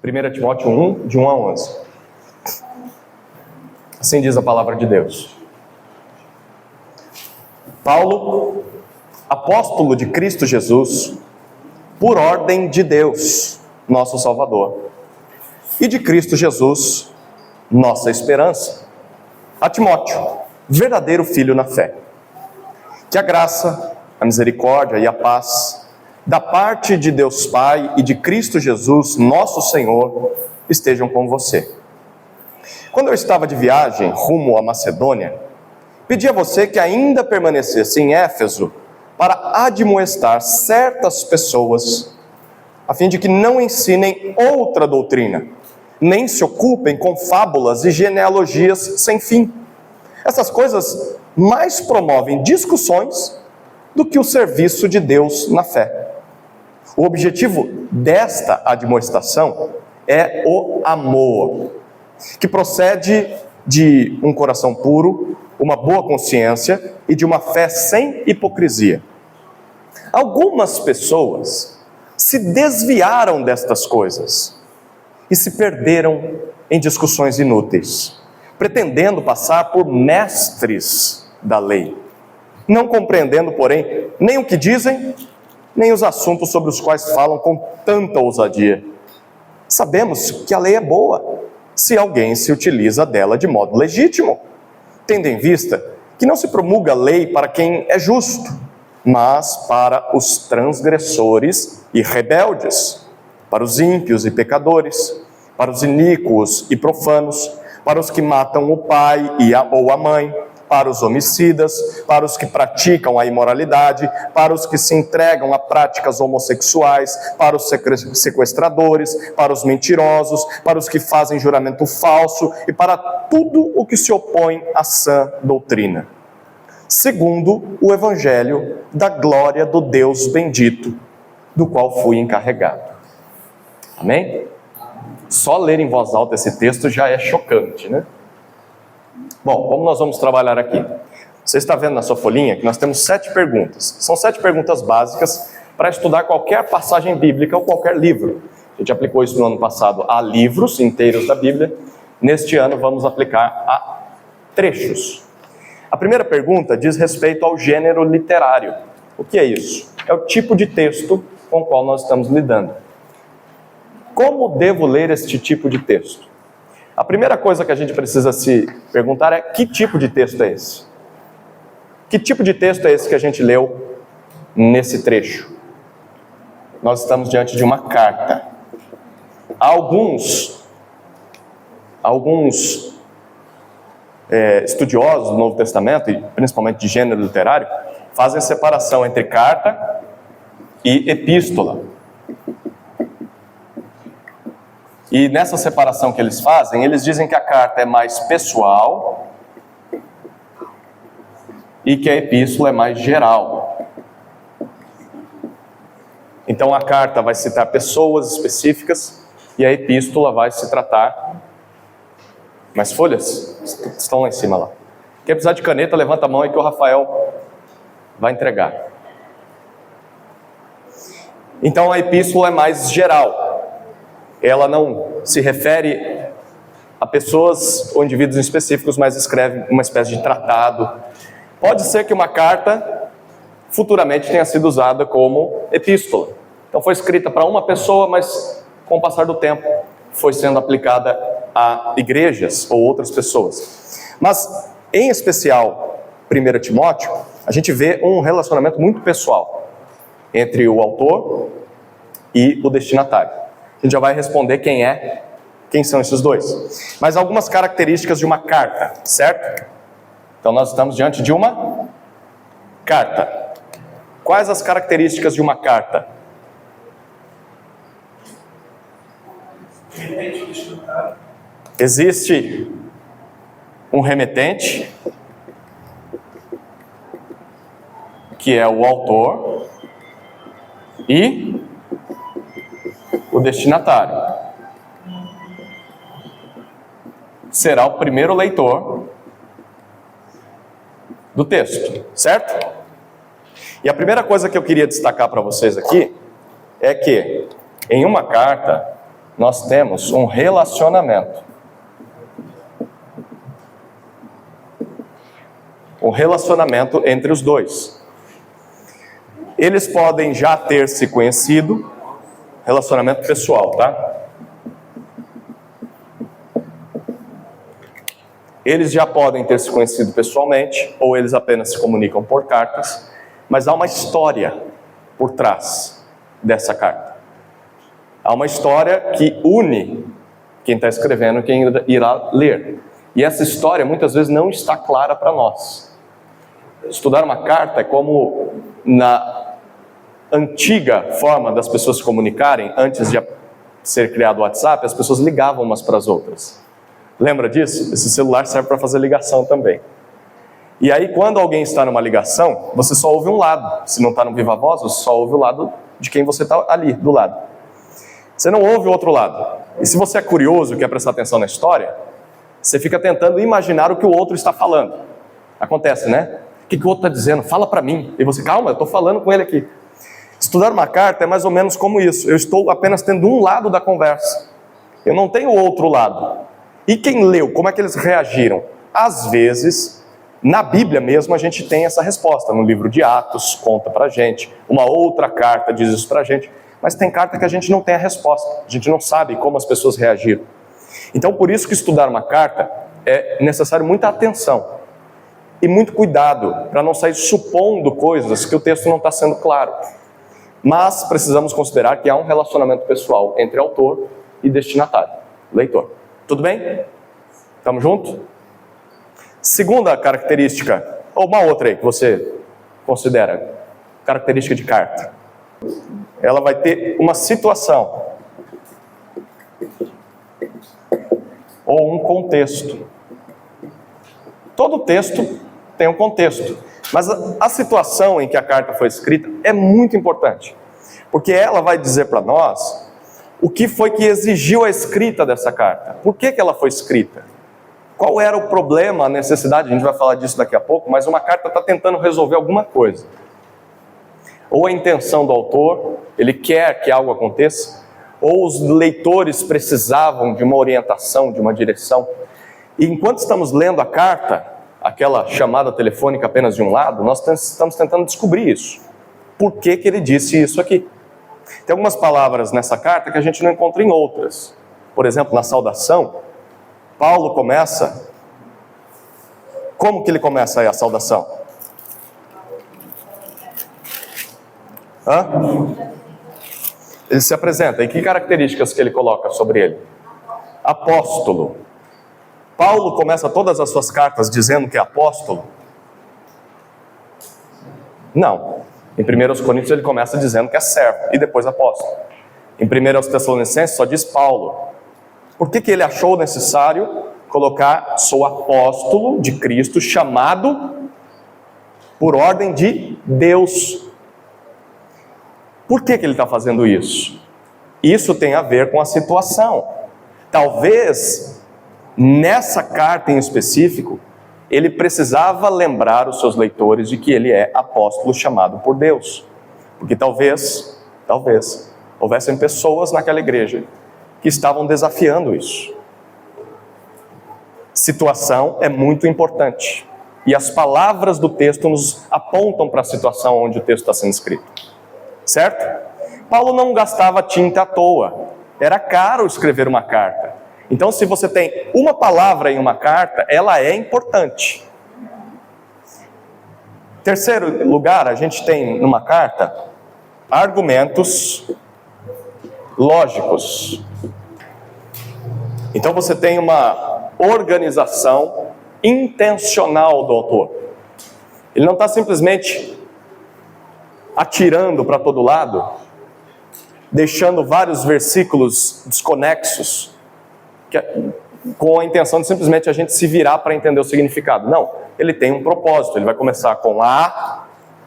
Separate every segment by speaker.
Speaker 1: 1 Timóteo 1, de 1 a 11. Assim diz a palavra de Deus. Paulo, apóstolo de Cristo Jesus, por ordem de Deus, nosso Salvador, e de Cristo Jesus, nossa esperança, a Timóteo, verdadeiro filho na fé. Que a graça, a misericórdia e a paz, da parte de Deus Pai e de Cristo Jesus, nosso Senhor, estejam com você. Quando eu estava de viagem rumo à Macedônia, pedi a você que ainda permanecesse em Éfeso para admoestar certas pessoas, a fim de que não ensinem outra doutrina, nem se ocupem com fábulas e genealogias sem fim. Essas coisas mais promovem discussões do que o serviço de Deus na fé. O objetivo desta admoestação é o amor, que procede de um coração puro, uma boa consciência e de uma fé sem hipocrisia. Algumas pessoas se desviaram destas coisas e se perderam em discussões inúteis, pretendendo passar por mestres da lei, não compreendendo, porém, nem o que dizem, nem os assuntos sobre os quais falam com tanta ousadia. Sabemos que a lei é boa, se alguém se utiliza dela de modo legítimo, tendo em vista que não se promulga lei para quem é justo, mas para os transgressores e rebeldes, para os ímpios e pecadores, para os iníquos e profanos, para os que matam o pai ou a mãe, para os homicidas, para os que praticam a imoralidade, para os que se entregam a práticas homossexuais, para os sequestradores, para os mentirosos, para os que fazem juramento falso e para tudo o que se opõe à sã doutrina, segundo o evangelho da glória do Deus bendito, do qual fui encarregado. Amém? Só ler em voz alta esse texto já é chocante, né? Bom, como nós vamos trabalhar aqui? Você está vendo na sua folhinha que nós temos 7 perguntas. São 7 perguntas básicas para estudar qualquer passagem bíblica ou qualquer livro. A gente aplicou isso no ano passado a livros inteiros da Bíblia. Neste ano vamos aplicar a trechos. A primeira pergunta diz respeito ao gênero literário. O que é isso? É o tipo de texto com o qual nós estamos lidando. Como devo ler este tipo de texto? A primeira coisa que a gente precisa se perguntar é: que tipo de texto é esse? Que tipo de texto é esse que a gente leu nesse trecho? Nós estamos diante de uma carta. Alguns estudiosos do Novo Testamento, e principalmente de gênero literário, fazem separação entre carta e epístola. E nessa separação que eles fazem, eles dizem que a carta é mais pessoal e que a epístola é mais geral. Então a carta vai citar pessoas específicas e a epístola vai se tratar... Mas folhas estão lá em cima lá. Quer precisar de caneta, levanta a mão aí que o Rafael vai entregar. Então a epístola é mais geral. Ela não se refere a pessoas ou indivíduos específicos, mas escreve uma espécie de tratado. Pode ser que uma carta futuramente tenha sido usada como epístola. Então foi escrita para uma pessoa, mas com o passar do tempo foi sendo aplicada a igrejas ou outras pessoas. Mas, em especial, 1 Timóteo, a gente vê um relacionamento muito pessoal entre o autor e o destinatário. A gente já vai responder quem são esses dois. Mas algumas características de uma carta, certo? Então nós estamos diante de uma carta. Quais as características de uma carta? Existe um remetente, que é o autor, e o destinatário. Será o primeiro leitor do texto, certo? E a primeira coisa que eu queria destacar para vocês aqui é que, em uma carta, nós temos um relacionamento. Um relacionamento entre os dois. Eles podem já ter se conhecido, relacionamento pessoal, tá? Eles já podem ter se conhecido pessoalmente, ou eles apenas se comunicam por cartas, mas há uma história por trás dessa carta. Há uma história que une quem está escrevendo e quem irá ler. E essa história muitas vezes não está clara para nós. Estudar uma carta é como na antiga forma das pessoas se comunicarem, antes de ser criado o WhatsApp, as pessoas ligavam umas para as outras. Lembra disso? Esse celular serve para fazer ligação também. E aí quando alguém está numa ligação, você só ouve um lado. Se não está no viva voz, você só ouve o lado de quem você está ali, do lado. Você não ouve o outro lado. E se você é curioso e quer prestar atenção na história, você fica tentando imaginar o que o outro está falando. Acontece, né? O que o outro está dizendo? Fala para mim. E você, calma, eu estou falando com ele aqui. Estudar uma carta é mais ou menos como isso. Eu estou apenas tendo um lado da conversa. Eu não tenho o outro lado. E quem leu, como é que eles reagiram? Às vezes, na Bíblia mesmo, a gente tem essa resposta. No livro de Atos, conta pra gente. Uma outra carta diz isso pra gente. Mas tem carta que a gente não tem a resposta. A gente não sabe como as pessoas reagiram. Então, por isso que estudar uma carta é necessário muita atenção. E muito cuidado, para não sair supondo coisas que o texto não está sendo claro. Mas precisamos considerar que há um relacionamento pessoal entre autor e destinatário, leitor. Tudo bem? Estamos juntos? Segunda característica, ou uma outra aí que você considera característica de carta. Ela vai ter uma situação ou um contexto. Todo texto tem um contexto, mas a situação em que a carta foi escrita é muito importante, porque ela vai dizer para nós o que foi que exigiu a escrita dessa carta. Por que ela foi escrita? Qual era o problema, a necessidade? A gente vai falar disso daqui a pouco, mas uma carta está tentando resolver alguma coisa. Ou a intenção do autor, ele quer que algo aconteça, ou os leitores precisavam de uma orientação, de uma direção. E enquanto estamos lendo a carta, aquela chamada telefônica apenas de um lado, nós estamos tentando descobrir isso. Por que ele disse isso aqui? Tem algumas palavras nessa carta que a gente não encontra em outras. Por exemplo, na saudação, Paulo começa... Como que ele começa aí a saudação? Ele se apresenta. E que características que ele coloca sobre ele? Apóstolo. Paulo começa todas as suas cartas dizendo que é apóstolo? Não. Em 1 Coríntios ele começa dizendo que é servo e depois apóstolo. Em 1 Tessalonicenses só diz Paulo. Por que ele achou necessário colocar sou apóstolo de Cristo, chamado por ordem de Deus? Por que ele está fazendo isso? Isso tem a ver com a situação. Talvez nessa carta em específico, ele precisava lembrar os seus leitores de que ele é apóstolo chamado por Deus. Porque talvez, houvessem pessoas naquela igreja que estavam desafiando isso. Situação é muito importante. E as palavras do texto nos apontam para a situação onde o texto está sendo escrito. Certo? Paulo não gastava tinta à toa. Era caro escrever uma carta. Então, se você tem uma palavra em uma carta, ela é importante. Terceiro lugar, a gente tem numa carta argumentos lógicos. Então, você tem uma organização intencional do autor. Ele não está simplesmente atirando para todo lado, deixando vários versículos desconexos, com a intenção de simplesmente a gente se virar para entender o significado. Não, ele tem um propósito. Ele vai começar com A,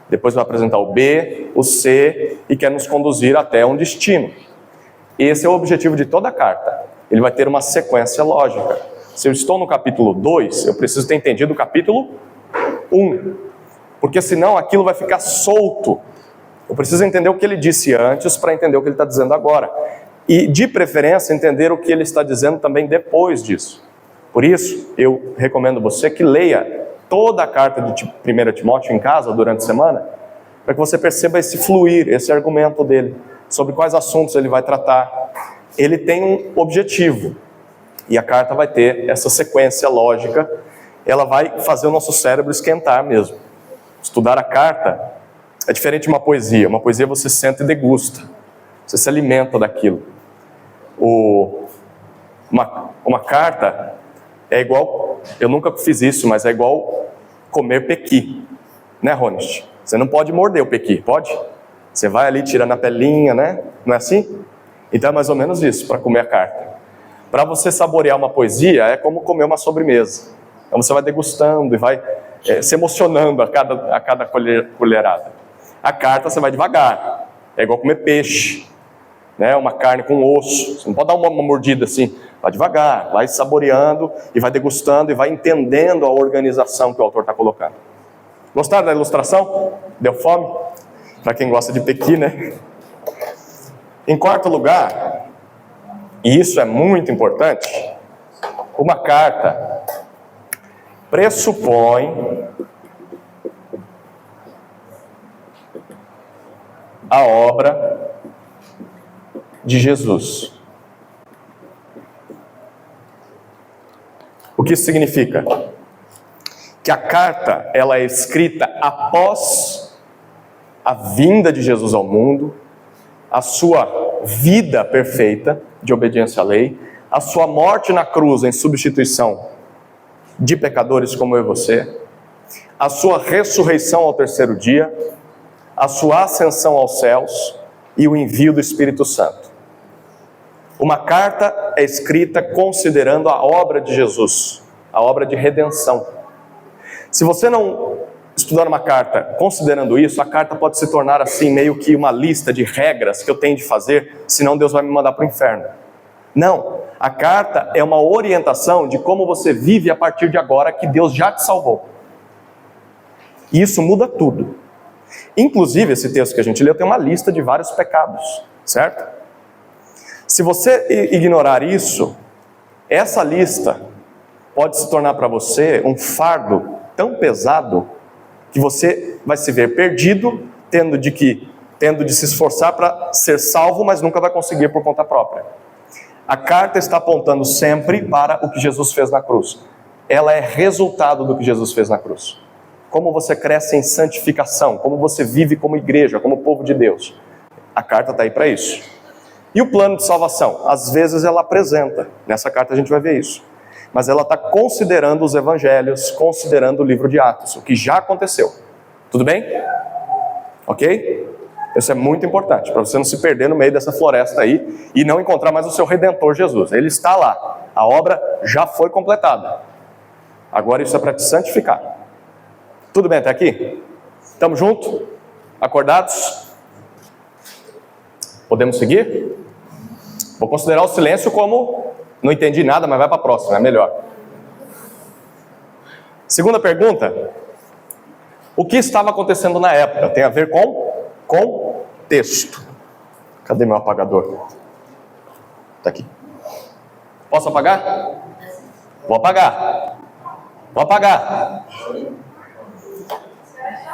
Speaker 1: depois vai apresentar o B, o C, e quer nos conduzir até um destino. Esse é o objetivo de toda a carta. Ele vai ter uma sequência lógica. Se eu estou no capítulo 2, eu preciso ter entendido o capítulo 1, porque senão aquilo vai ficar solto. Eu preciso entender o que ele disse antes para entender o que ele está dizendo agora. E, de preferência, entender o que ele está dizendo também depois disso. Por isso, eu recomendo você que leia toda a carta de 1 Timóteo em casa durante a semana, para que você perceba esse fluir, esse argumento dele, sobre quais assuntos ele vai tratar. Ele tem um objetivo, e a carta vai ter essa sequência lógica, ela vai fazer o nosso cérebro esquentar mesmo. Estudar a carta é diferente de uma poesia. Uma poesia você senta e degusta, você se alimenta daquilo. Uma carta é igual, eu nunca fiz isso, mas é igual comer pequi, né, Ronest? Você não pode morder o pequi, pode? Você vai ali tirando a pelinha, né? Não é assim? Então é mais ou menos isso, para comer a carta. Para você saborear uma poesia, é como comer uma sobremesa. Então você vai degustando e vai se emocionando a cada colherada. A carta você vai devagar, é igual comer peixe, né? Uma carne com osso. Você não pode dar uma mordida assim, vai devagar, vai saboreando e vai degustando e vai entendendo a organização que o autor está colocando. Gostaram da ilustração? Deu fome? Para quem gosta de pequi, né? Em quarto lugar, e isso é muito importante, uma carta pressupõe a obra de Jesus. O que isso significa? Que a carta, ela é escrita após a vinda de Jesus ao mundo, a sua vida perfeita de obediência à lei, a sua morte na cruz em substituição de pecadores como eu e você, a sua ressurreição ao terceiro dia, a sua ascensão aos céus e o envio do Espírito Santo. Uma carta é escrita considerando a obra de Jesus, a obra de redenção. Se você não estudar uma carta considerando isso, a carta pode se tornar assim meio que uma lista de regras que eu tenho de fazer, senão Deus vai me mandar para o inferno. Não, a carta é uma orientação de como você vive a partir de agora que Deus já te salvou. E isso muda tudo. Inclusive, esse texto que a gente leu tem uma lista de vários pecados, certo? Se você ignorar isso, essa lista pode se tornar para você um fardo tão pesado que você vai se ver perdido, tendo de se esforçar para ser salvo, mas nunca vai conseguir por conta própria. A carta está apontando sempre para o que Jesus fez na cruz. Ela é resultado do que Jesus fez na cruz. Como você cresce em santificação, como você vive como igreja, como povo de Deus. A carta está aí para isso. E o plano de salvação? Às vezes ela apresenta, nessa carta a gente vai ver isso. Mas ela está considerando os evangelhos, considerando o livro de Atos, o que já aconteceu. Tudo bem? Ok? Isso é muito importante, para você não se perder no meio dessa floresta aí e não encontrar mais o seu Redentor Jesus. Ele está lá, a obra já foi completada. Agora isso é para te santificar. Tudo bem até aqui? Estamos juntos? Acordados? Podemos seguir? Vou considerar o silêncio como não entendi nada, mas vai para a próxima, é melhor. Segunda pergunta: o que estava acontecendo na época? Tem a ver com texto. Cadê meu apagador? Está aqui. Posso apagar? Vou apagar. Vou apagar.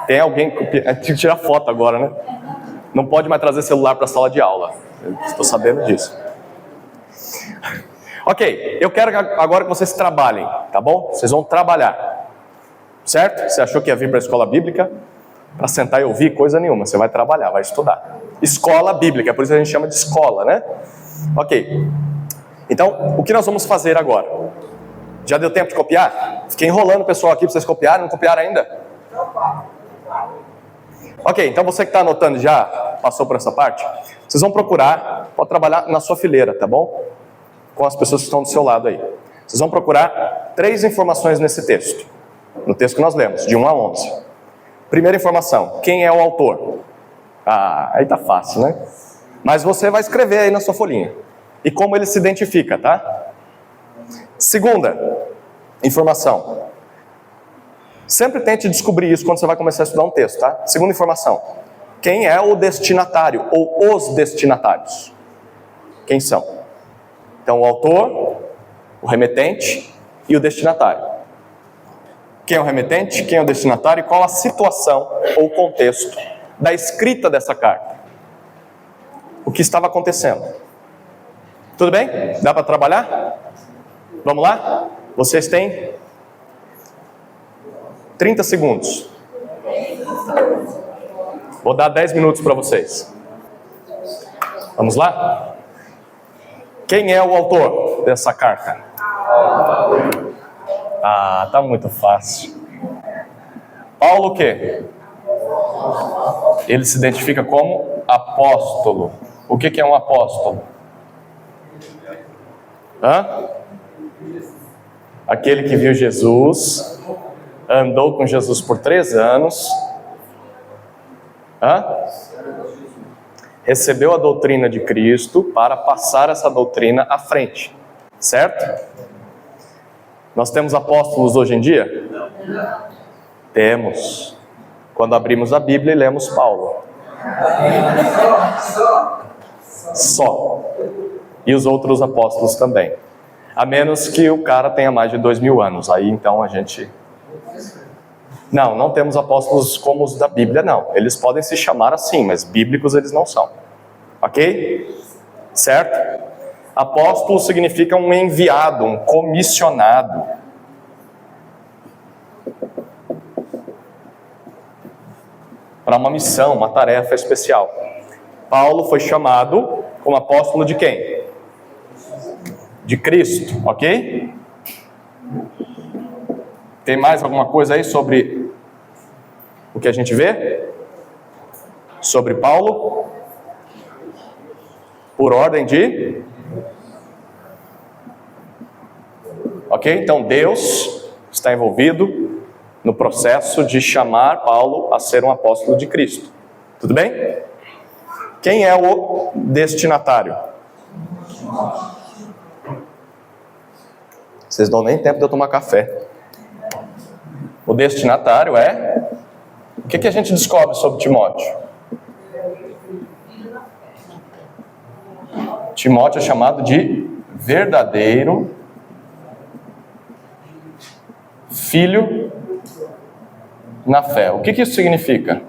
Speaker 1: Tem alguém que tem que tirar foto agora, né? Não pode mais trazer celular para a sala de aula. Eu estou sabendo disso. Ok, eu quero agora que vocês trabalhem, tá bom? Vocês vão trabalhar. Certo? Você achou que ia vir para a escola bíblica para sentar e ouvir? Coisa nenhuma, você vai trabalhar, vai estudar. Escola bíblica, é por isso que a gente chama de escola, né? Ok. Então, o que nós vamos fazer agora? Já deu tempo de copiar? Fiquei enrolando o pessoal aqui para vocês copiarem, não copiaram ainda? Ok, então você que está anotando já, passou por essa parte? Vocês vão procurar, pode trabalhar na sua fileira, tá bom? Com as pessoas que estão do seu lado aí. Vocês vão procurar 3 informações nesse texto. No texto que nós lemos, de 1 a 11. Primeira informação, quem é o autor? Aí tá fácil, né? Mas você vai escrever aí na sua folhinha. E como ele se identifica, tá? Segunda informação. Sempre tente descobrir isso quando você vai começar a estudar um texto, tá? Segunda informação. Quem é o destinatário ou os destinatários? quem são. Então, o autor, o remetente e o destinatário. Quem é o remetente, quem é o destinatário e qual a situação ou contexto da escrita dessa carta. O que estava acontecendo. Tudo bem? Dá para trabalhar? Vamos lá? Vocês têm 30 segundos. Vou dar 10 minutos para vocês. Vamos lá? Quem é o autor dessa carta? Ah, tá muito fácil. Paulo o quê? Ele se identifica como apóstolo. O que é um apóstolo? Aquele que viu Jesus, andou com Jesus por 3 anos, recebeu a doutrina de Cristo para passar essa doutrina à frente, certo? Nós temos apóstolos hoje em dia? Temos. Quando abrimos a Bíblia e lemos Paulo. Só. E os outros apóstolos também. A menos que o cara tenha mais de 2000 anos. Aí então a gente... Não temos apóstolos como os da Bíblia, não. Eles podem se chamar assim, mas bíblicos eles não são. Ok? Certo? Apóstolo significa um enviado, um comissionado. Para uma missão, uma tarefa especial. Paulo foi chamado como apóstolo de quem? De Cristo, ok? Tem mais alguma coisa aí sobre o que a gente vê? Sobre Paulo? Por ordem de... Ok? Então Deus está envolvido no processo de chamar Paulo a ser um apóstolo de Cristo. Tudo bem? Quem é o destinatário? Vocês não dão nem tempo de eu tomar café. O destinatário é... O que a gente descobre sobre Timóteo? Timóteo é chamado de verdadeiro filho na fé. O que isso significa?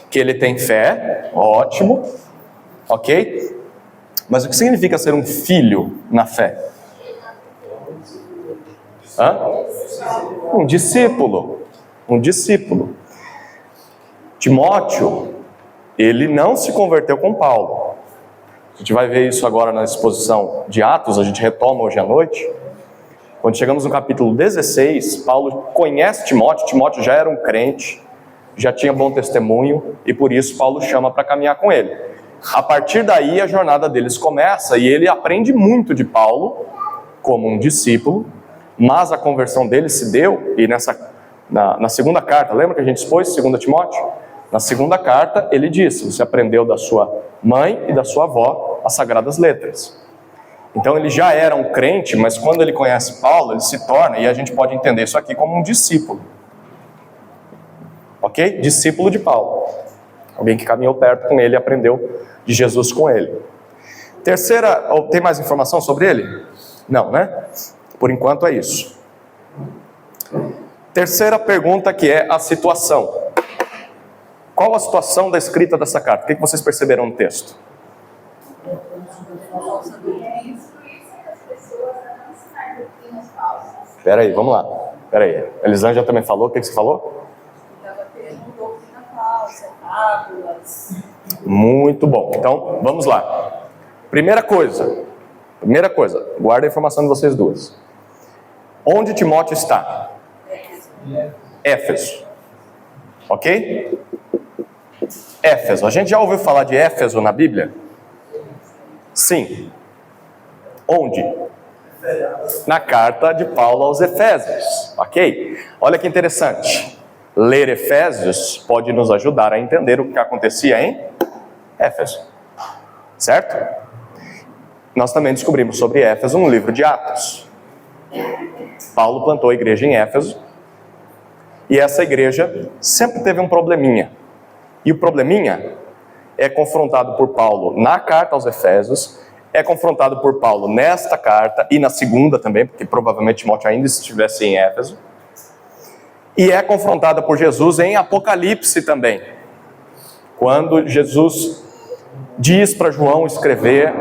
Speaker 1: Que ele tem fé, ótimo, ok? Mas o que significa ser um filho na fé? Um discípulo. Um discípulo. Timóteo, ele não se converteu com Paulo. A gente vai ver isso agora na exposição de Atos, a gente retoma hoje à noite. Quando chegamos no capítulo 16, Paulo conhece Timóteo, Timóteo já era um crente, já tinha bom testemunho, e por isso Paulo chama para caminhar com ele. A partir daí a jornada deles começa, e ele aprende muito de Paulo, como um discípulo, mas a conversão dele se deu, e na segunda carta, lembra que a gente expôs 2 Timóteo? Na segunda carta ele disse, você aprendeu da sua mãe e da sua avó as sagradas letras. Então ele já era um crente, mas quando ele conhece Paulo, ele se torna, e a gente pode entender isso aqui como um discípulo. Ok? Discípulo de Paulo. Alguém que caminhou perto com ele e aprendeu de Jesus com ele. Terceira, tem mais informação sobre ele? Não, né? Por enquanto é isso. Terceira pergunta, que é a situação. Qual a situação da escrita dessa carta? O que vocês perceberam no texto? Espera aí, vamos lá. Espera aí. Elisângela também falou. O que você falou? Muito bom. Então, vamos lá. Primeira coisa, guarda a informação de vocês duas. Onde Timóteo está? Éfeso. Ok? Éfeso. A gente já ouviu falar de Éfeso na Bíblia? Sim. Onde? Na carta de Paulo aos Efésios. Ok? Olha que interessante. Ler Efésios pode nos ajudar a entender o que acontecia em Éfeso. Certo? Nós também descobrimos sobre Éfeso no livro de Atos. Paulo plantou a igreja em Éfeso. E essa igreja sempre teve um probleminha. E o probleminha é confrontado por Paulo na carta aos Efésios, é confrontado por Paulo nesta carta e na segunda também, porque provavelmente Timóteo ainda estivesse em Éfeso, e é confrontada por Jesus em Apocalipse também, quando Jesus diz para João escrever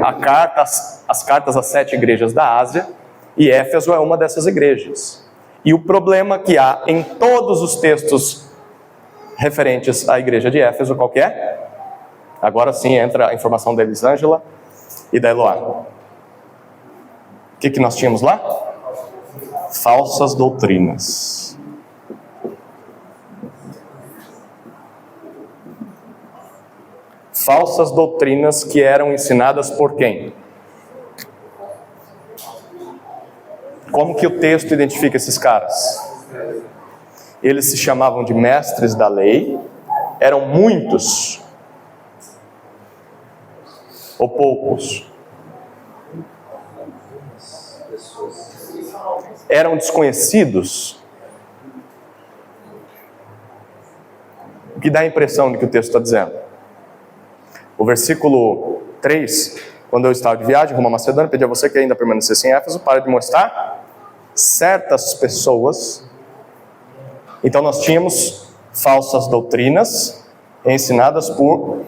Speaker 1: as cartas às 7 igrejas da Ásia, e Éfeso é uma dessas igrejas. E o problema que há em todos os textos referentes à igreja de Éfeso, qual que é? Agora sim entra a informação da Elisângela e da Eloá. O que nós tínhamos lá? Falsas doutrinas. Falsas doutrinas que eram ensinadas por quem? Como que o texto identifica esses caras? Eles se chamavam de mestres da lei, eram muitos ou poucos? Eram desconhecidos? O que dá a impressão de que o texto está dizendo? O versículo 3, quando eu estava de viagem rumo a Macedônia, pedi a você que ainda permanecesse em Éfeso, para de mostrar certas pessoas. Então nós tínhamos falsas doutrinas ensinadas por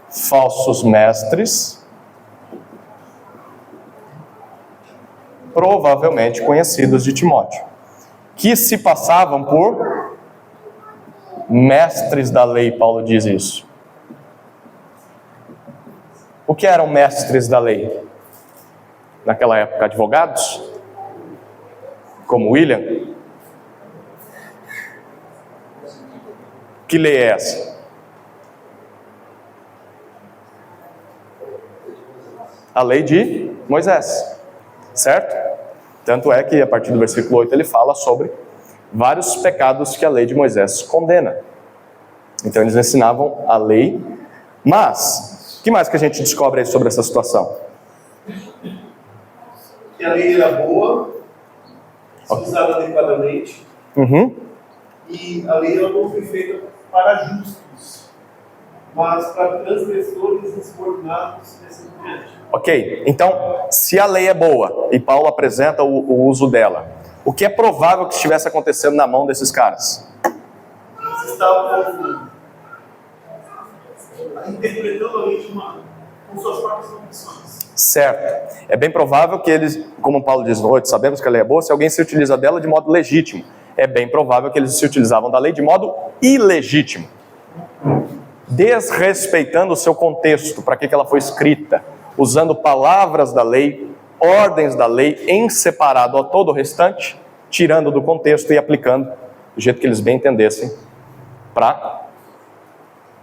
Speaker 1: falsos mestres, provavelmente conhecidos de Timóteo, que se passavam por mestres da lei. Paulo diz isso. O que eram mestres da lei? Naquela época, advogados? Como William? Que lei é essa? A lei de Moisés, certo? Tanto é que a partir do versículo 8 ele fala sobre vários pecados que a lei de Moisés condena. Então eles ensinavam a lei, mas o que mais que a gente descobre aí sobre essa situação?
Speaker 2: Que a lei era boa, se usava adequadamente, e a lei não foi feita para justos, mas para transgressores insubordinados e assim por diante.
Speaker 1: Ok, então, se a lei é boa, e Paulo apresenta o uso dela, o que é provável que estivesse acontecendo na mão desses caras?
Speaker 2: Eles estavam interpretando a lei com suas próprias convicções.
Speaker 1: Certo. É bem provável que eles, como Paulo diz no 8, sabemos que a lei é boa, se alguém se utiliza dela de modo legítimo. É bem provável que eles se utilizavam da lei de modo ilegítimo, desrespeitando o seu contexto, para que ela foi escrita, usando palavras da lei, ordens da lei, em separado a todo o restante, tirando do contexto e aplicando do jeito que eles bem entendessem, para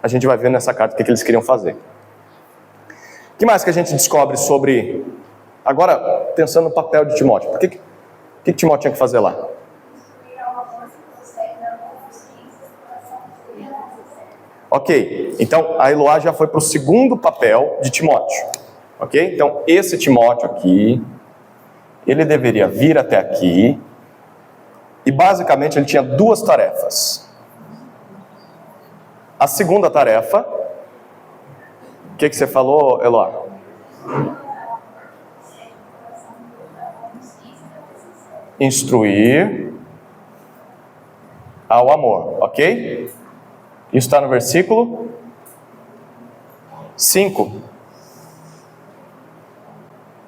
Speaker 1: a gente vai ver nessa carta o que eles queriam fazer. O que mais que a gente descobre sobre... Agora, pensando no papel de Timóteo, o que Timóteo tinha que fazer lá? Ok, então a Eloá já foi para o segundo papel de Timóteo. Ok? Então esse Timóteo aqui, ele deveria vir até aqui, e basicamente ele tinha duas tarefas. A segunda tarefa, o que você falou, Eloá? Instruir ao amor, ok? Isso está no versículo 5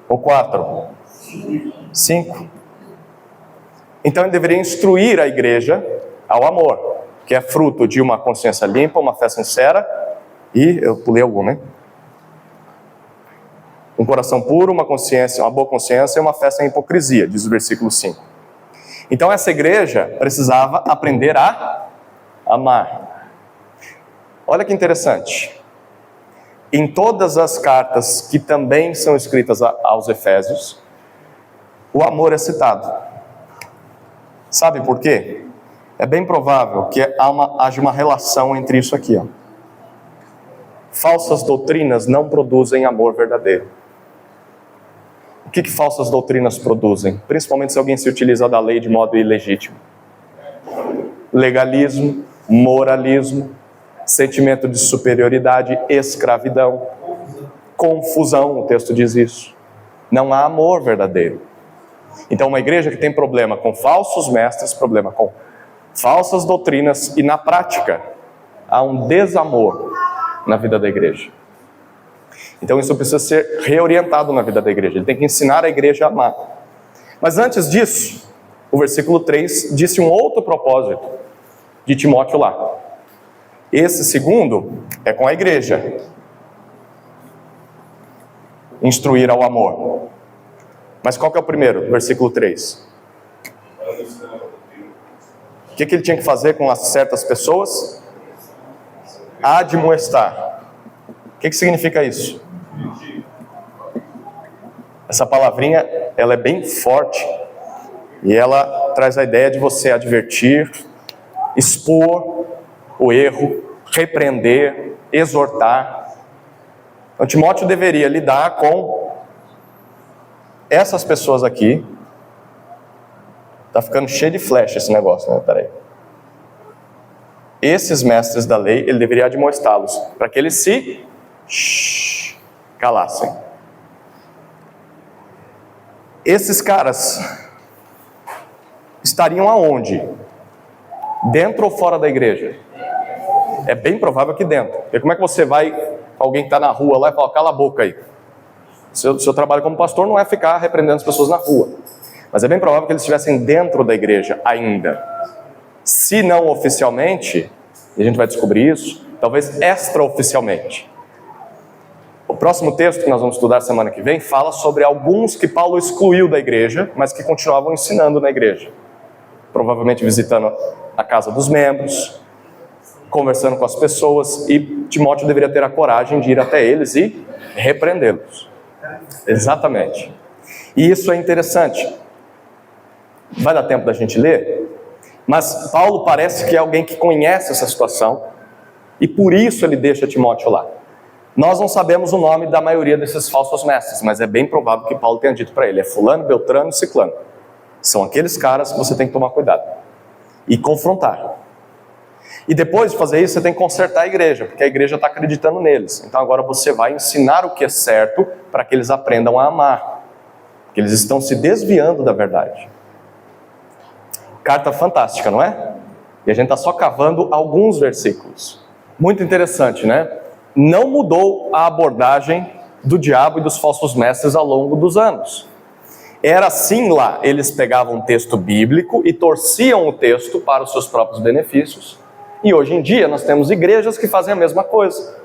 Speaker 1: ou 4? 5. Então ele deveria instruir a igreja ao amor, que é fruto de uma consciência limpa, uma fé sincera e, eu pulei alguma, hein? Um coração puro, uma boa consciência e uma fé sem hipocrisia, diz o versículo 5. Então essa igreja precisava aprender a amar. Olha que interessante. Em todas as cartas que também são escritas aos Efésios, o amor é citado. Sabe por quê? É bem provável que haja uma relação entre isso aqui. Ó. Falsas doutrinas não produzem amor verdadeiro. O que falsas doutrinas produzem? Principalmente se alguém se utiliza da lei de modo ilegítimo. Legalismo, moralismo, sentimento de superioridade, escravidão, confusão, o texto diz isso. Não há amor verdadeiro. Então uma igreja que tem problema com falsos mestres, problema com falsas doutrinas, e na prática há um desamor na vida da igreja. Então isso precisa ser reorientado na vida da igreja. Ele tem que ensinar a igreja a amar. Mas antes disso, o versículo 3 disse um outro propósito de Timóteo lá. Esse segundo é com a igreja. Instruir ao amor. Mas qual que é o primeiro? Versículo 3. O que ele tinha que fazer com certas pessoas? Admoestar. O que significa isso? Essa palavrinha, ela é bem forte. E ela traz a ideia de você advertir, expor o erro, repreender, exortar. Então Timóteo deveria lidar com essas pessoas aqui. Está ficando cheio de flecha esse negócio, né? Peraí. Esses mestres da lei, ele deveria admoestá-los, para que eles se calassem. Esses caras estariam aonde? Dentro ou fora da igreja? É bem provável que dentro. Porque como é que você vai, alguém que está na rua lá e fala, cala a boca aí. Seu trabalho como pastor não é ficar repreendendo as pessoas na rua. Mas é bem provável que eles estivessem dentro da igreja ainda. Se não oficialmente, e a gente vai descobrir isso, talvez extraoficialmente. O próximo texto que nós vamos estudar semana que vem fala sobre alguns que Paulo excluiu da igreja, mas que continuavam ensinando na igreja. Provavelmente visitando a casa dos membros, conversando com as pessoas, e Timóteo deveria ter a coragem de ir até eles e repreendê-los. Exatamente. E isso é interessante. Vai dar tempo da gente ler? Mas Paulo parece que é alguém que conhece essa situação, e por isso ele deixa Timóteo lá. Nós não sabemos o nome da maioria desses falsos mestres, mas é bem provável que Paulo tenha dito para ele, é fulano, beltrano e ciclano. São aqueles caras que você tem que tomar cuidado e confrontar. E depois de fazer isso, você tem que consertar a igreja, porque a igreja está acreditando neles. Então agora você vai ensinar o que é certo para que eles aprendam a amar, porque eles estão se desviando da verdade. Carta fantástica, não é? E a gente está só cavando alguns versículos. Muito interessante, né? Não mudou a abordagem do diabo e dos falsos mestres ao longo dos anos. Era assim lá, eles pegavam um texto bíblico e torciam o texto para os seus próprios benefícios. E hoje em dia nós temos igrejas que fazem a mesma coisa.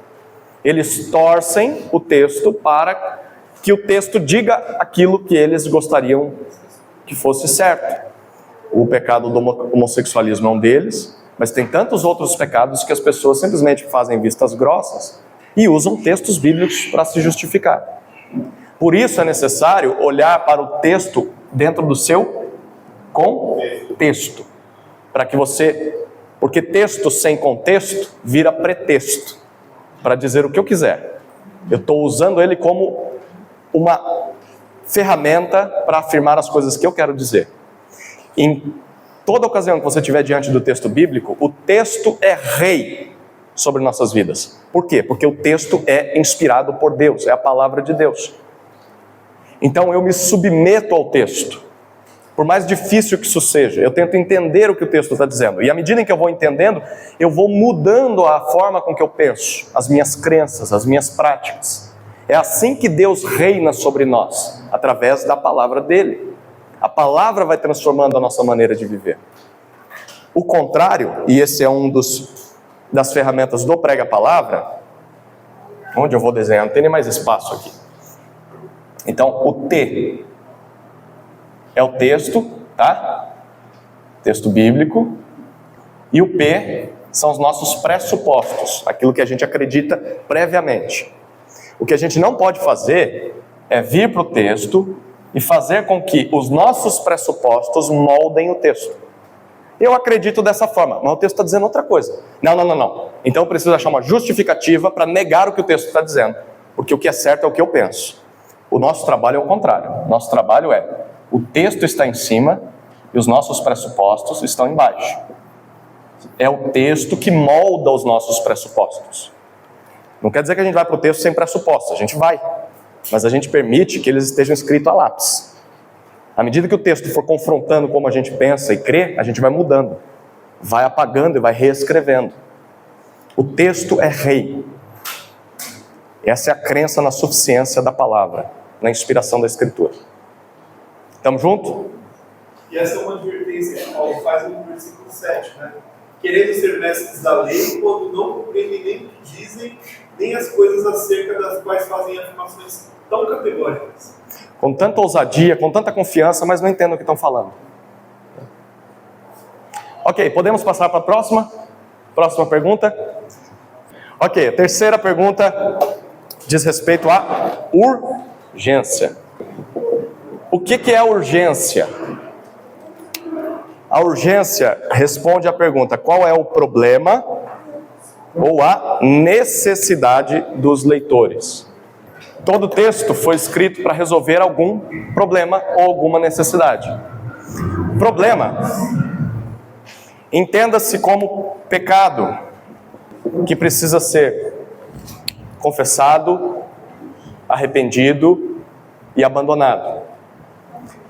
Speaker 1: Eles torcem o texto para que o texto diga aquilo que eles gostariam que fosse certo. O pecado do homossexualismo é um deles, mas tem tantos outros pecados que as pessoas simplesmente fazem vistas grossas e usam textos bíblicos para se justificar. Por isso é necessário olhar para o texto dentro do seu contexto, para que você... Porque texto sem contexto vira pretexto para dizer o que eu quiser. Eu estou usando ele como uma ferramenta para afirmar as coisas que eu quero dizer. Em toda ocasião que você estiver diante do texto bíblico, o texto é rei sobre nossas vidas. Por quê? Porque o texto é inspirado por Deus, é a palavra de Deus. Então eu me submeto ao texto. Por mais difícil que isso seja, eu tento entender o que o texto está dizendo. E à medida em que eu vou entendendo, eu vou mudando a forma com que eu penso, as minhas crenças, as minhas práticas. É assim que Deus reina sobre nós, através da palavra dele. A palavra vai transformando a nossa maneira de viver. O contrário, e esse é um das ferramentas do prega-palavra, onde eu vou desenhar, não tem nem mais espaço aqui. Então, o T é o texto, tá? Texto bíblico. E o P são os nossos pressupostos, aquilo que a gente acredita previamente. O que a gente não pode fazer é vir para o texto e fazer com que os nossos pressupostos moldem o texto. Eu acredito dessa forma, mas o texto está dizendo outra coisa. Não. Então eu preciso achar uma justificativa para negar o que o texto está dizendo, porque o que é certo é o que eu penso. O nosso trabalho é o contrário. Nosso trabalho é, o texto está em cima e os nossos pressupostos estão embaixo. É o texto que molda os nossos pressupostos. Não quer dizer que a gente vai para o texto sem pressupostos, a gente vai. Mas a gente permite que eles estejam escritos a lápis. À medida que o texto for confrontando como a gente pensa e crê, a gente vai mudando. Vai apagando e vai reescrevendo. O texto é rei. Essa é a crença na suficiência da palavra, na inspiração da Escritura. Estamos juntos?
Speaker 2: E essa é uma advertência que Paulo faz no versículo 7, né? Querendo ser mestres da lei, quando não compreendem nem o que dizem, nem as coisas acerca das quais fazem afirmações tão categóricas.
Speaker 1: Com tanta ousadia, com tanta confiança, mas não entendem o que estão falando. Ok, podemos passar para a próxima? Próxima pergunta? Ok, a terceira pergunta diz respeito à urgência. O que é urgência? A urgência responde à pergunta: qual é o problema ou a necessidade dos leitores? Todo texto foi escrito para resolver algum problema ou alguma necessidade. Problema, entenda-se como pecado que precisa ser confessado, arrependido e abandonado.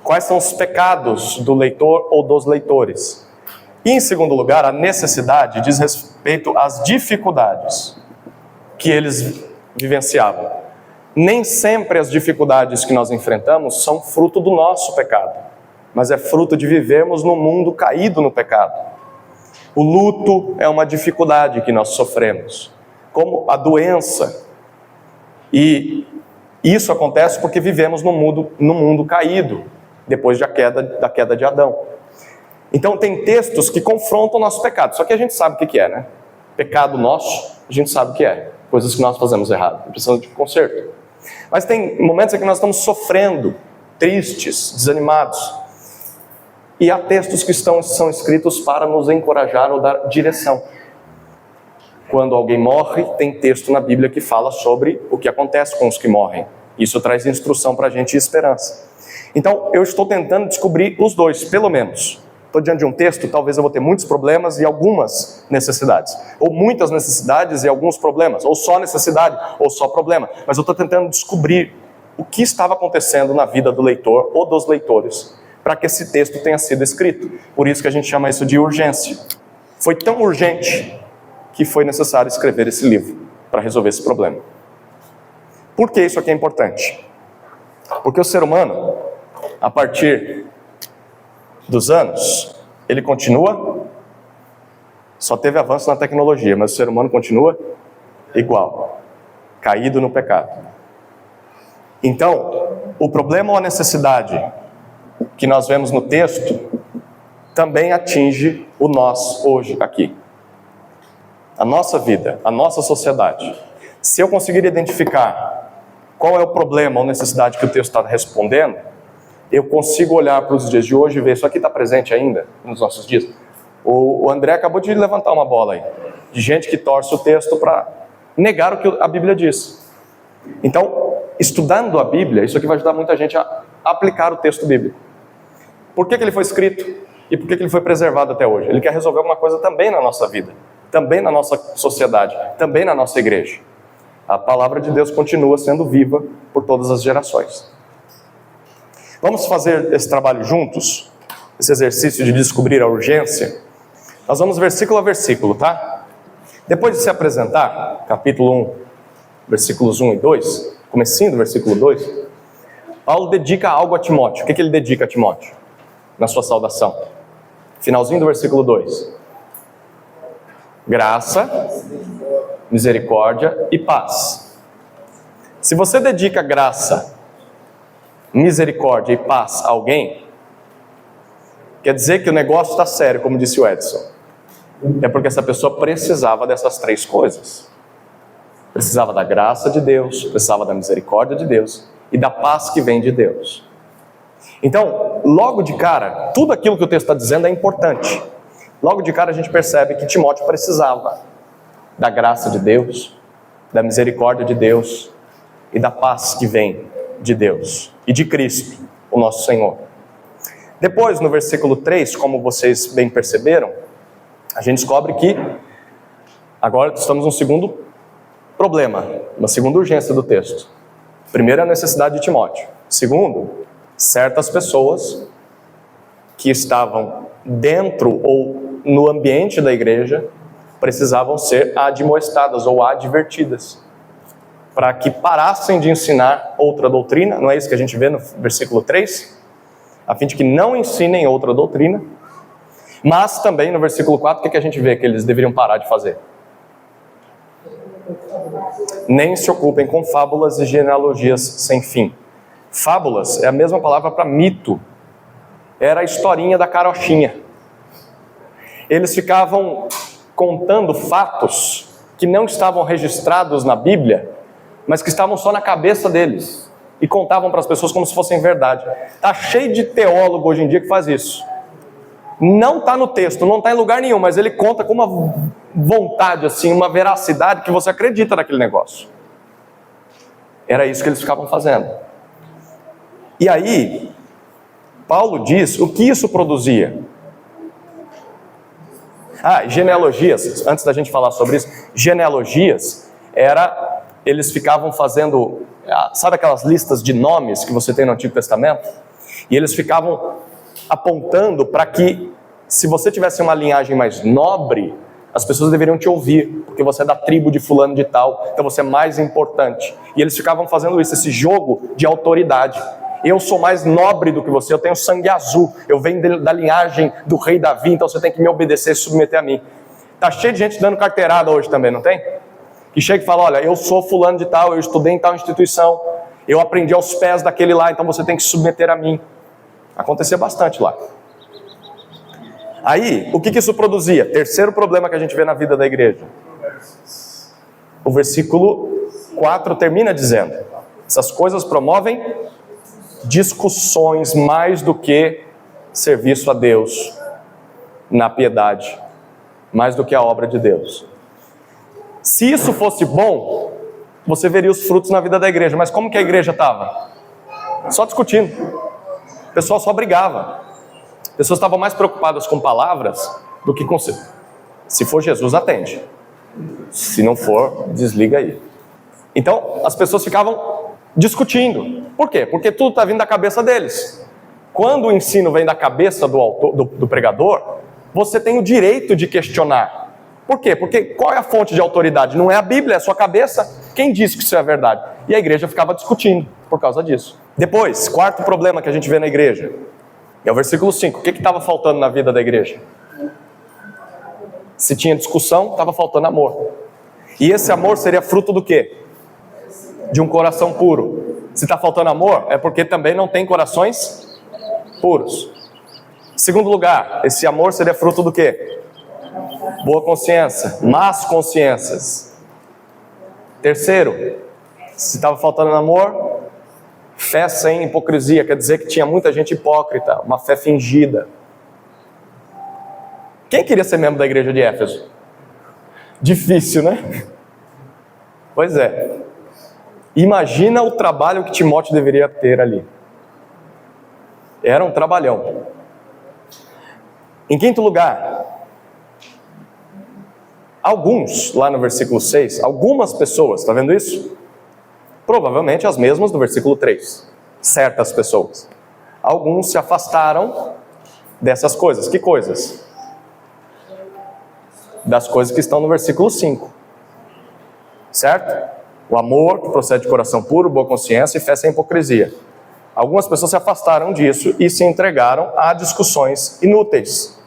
Speaker 1: Quais são os pecados do leitor ou dos leitores? E, em segundo lugar, a necessidade diz respeito às dificuldades que eles vivenciavam. Nem sempre as dificuldades que nós enfrentamos são fruto do nosso pecado, mas é fruto de vivermos num mundo caído no pecado. O luto é uma dificuldade que nós sofremos, como a doença. E isso acontece porque vivemos num mundo caído, depois da queda de Adão. Então tem textos que confrontam o nosso pecado, só que a gente sabe o que é, né? Pecado nosso, a gente sabe o que é. Coisas que nós fazemos errado, precisamos de conserto. Mas tem momentos em que nós estamos sofrendo, tristes, desanimados. E há textos que são escritos para nos encorajar ou dar direção. Quando alguém morre, tem texto na Bíblia que fala sobre o que acontece com os que morrem. Isso traz instrução para a gente e esperança. Então, eu estou tentando descobrir os dois, pelo menos. Estou diante de um texto, talvez eu vou ter muitos problemas e algumas necessidades. Ou muitas necessidades e alguns problemas. Ou só necessidade, ou só problema. Mas eu estou tentando descobrir o que estava acontecendo na vida do leitor ou dos leitores, para que esse texto tenha sido escrito. Por isso que a gente chama isso de urgência. Foi tão urgente que foi necessário escrever esse livro para resolver esse problema. Por que isso aqui é importante? Porque o ser humano, a partir dos anos, ele continua, só teve avanço na tecnologia, mas o ser humano continua igual, caído no pecado. Então, o problema ou a necessidade que nós vemos no texto também atinge o nós hoje aqui. A nossa vida, a nossa sociedade. Se eu conseguir identificar qual é o problema ou necessidade que o texto está respondendo, eu consigo olhar para os dias de hoje e ver, isso aqui está presente ainda nos nossos dias. O André acabou de levantar uma bola aí, de gente que torce o texto para negar o que a Bíblia diz. Então, estudando a Bíblia, isso aqui vai ajudar muita gente a aplicar o texto bíblico. Por que ele foi escrito e por que ele foi preservado até hoje? Ele quer resolver alguma coisa também na nossa vida, também na nossa sociedade, também na nossa igreja. A palavra de Deus continua sendo viva por todas as gerações. Vamos fazer esse trabalho juntos? Esse exercício de descobrir a urgência? Nós vamos versículo a versículo, tá? Depois de se apresentar, capítulo 1, versículos 1 e 2, comecinho do versículo 2, Paulo dedica algo a Timóteo. O que ele dedica a Timóteo? Na sua saudação. Finalzinho do versículo 2. Graça, misericórdia e paz. Se você dedica graça, misericórdia e paz a alguém, quer dizer que o negócio está sério, como disse o Edson. É porque essa pessoa precisava dessas três coisas. Precisava da graça de Deus, precisava da misericórdia de Deus e da paz que vem de Deus. Então, logo de cara, tudo aquilo que o texto está dizendo é importante. Logo de cara a gente percebe que Timóteo precisava da graça de Deus, da misericórdia de Deus e da paz que vem de Deus e de Cristo, o nosso Senhor. Depois, no versículo 3, como vocês bem perceberam, A gente descobre que agora estamos num segundo problema, uma segunda urgência do texto. Primeiro, a necessidade de Timóteo. Segundo, certas pessoas que estavam dentro ou no ambiente da igreja precisavam ser admoestadas ou advertidas para que parassem de ensinar outra doutrina. Não é isso que a gente vê no versículo 3? A fim de que não ensinem outra doutrina. Mas também no versículo 4, o que a gente vê que eles deveriam parar de fazer? Nem se ocupem com fábulas e genealogias sem fim. Fábulas é a mesma palavra para mito. Era a historinha da carochinha. Eles ficavam contando fatos que não estavam registrados na Bíblia, mas que estavam só na cabeça deles. E contavam para as pessoas como se fossem verdade. Está cheio de teólogo hoje em dia que faz isso. Não está no texto, não está em lugar nenhum, mas ele conta com uma vontade, assim, uma veracidade que você acredita naquele negócio. Era isso que eles ficavam fazendo. E aí, Paulo diz o que isso produzia. Genealogias, antes da gente falar sobre isso, genealogias eles ficavam fazendo, sabe aquelas listas de nomes que você tem no Antigo Testamento? E eles ficavam apontando para que, se você tivesse uma linhagem mais nobre, as pessoas deveriam te ouvir, porque você é da tribo de fulano de tal, então você é mais importante. E eles ficavam fazendo isso, esse jogo de autoridade. Eu sou mais nobre do que você, eu tenho sangue azul, eu venho da linhagem do rei Davi, então você tem que me obedecer e submeter a mim. Tá cheio de gente dando carteirada hoje também, não tem? Que chega e fala, olha, eu sou fulano de tal, eu estudei em tal instituição, eu aprendi aos pés daquele lá, então você tem que se submeter a mim. Acontecia bastante lá. Aí, o que isso produzia? Terceiro problema que a gente vê na vida da igreja. O versículo 4 termina dizendo: essas coisas promovem discussões mais do que serviço a Deus na piedade, mais do que a obra de Deus. Se isso fosse bom, você veria os frutos na vida da igreja. Mas como que a igreja estava? Só discutindo. O pessoal só brigava. As pessoas estavam mais preocupadas com palavras do que com... Se for Jesus, atende. Se não for, desliga aí. Então, as pessoas ficavam discutindo. Por quê? Porque tudo está vindo da cabeça deles. Quando o ensino vem da cabeça do autor, do pregador, você tem o direito de questionar. Por quê? Porque qual é a fonte de autoridade? Não é a Bíblia, é a sua cabeça. Quem disse que isso é verdade? E a igreja ficava discutindo por causa disso. Depois, quarto problema que a gente vê na igreja, é o versículo 5. O que estava faltando na vida da igreja? Se tinha discussão, estava faltando amor. E esse amor seria fruto do quê? De um coração puro. Se está faltando amor, é porque também não tem corações puros. Segundo lugar, esse amor seria fruto do quê? Boa consciência, más consciências. Terceiro, se estava faltando amor, fé sem hipocrisia, quer dizer que tinha muita gente hipócrita, uma fé fingida. Quem queria ser membro da igreja de Éfeso? Difícil, né? Pois é. Imagina o trabalho que Timóteo deveria ter ali. Era um trabalhão. Em quinto lugar, alguns, lá no versículo 6, algumas pessoas, está vendo isso? Provavelmente as mesmas do versículo 3. Certas pessoas. Alguns se afastaram dessas coisas. Que coisas? Das coisas que estão no versículo 5. Certo? O amor que procede de coração puro, boa consciência e fé sem hipocrisia. Algumas pessoas se afastaram disso e se entregaram a discussões inúteis.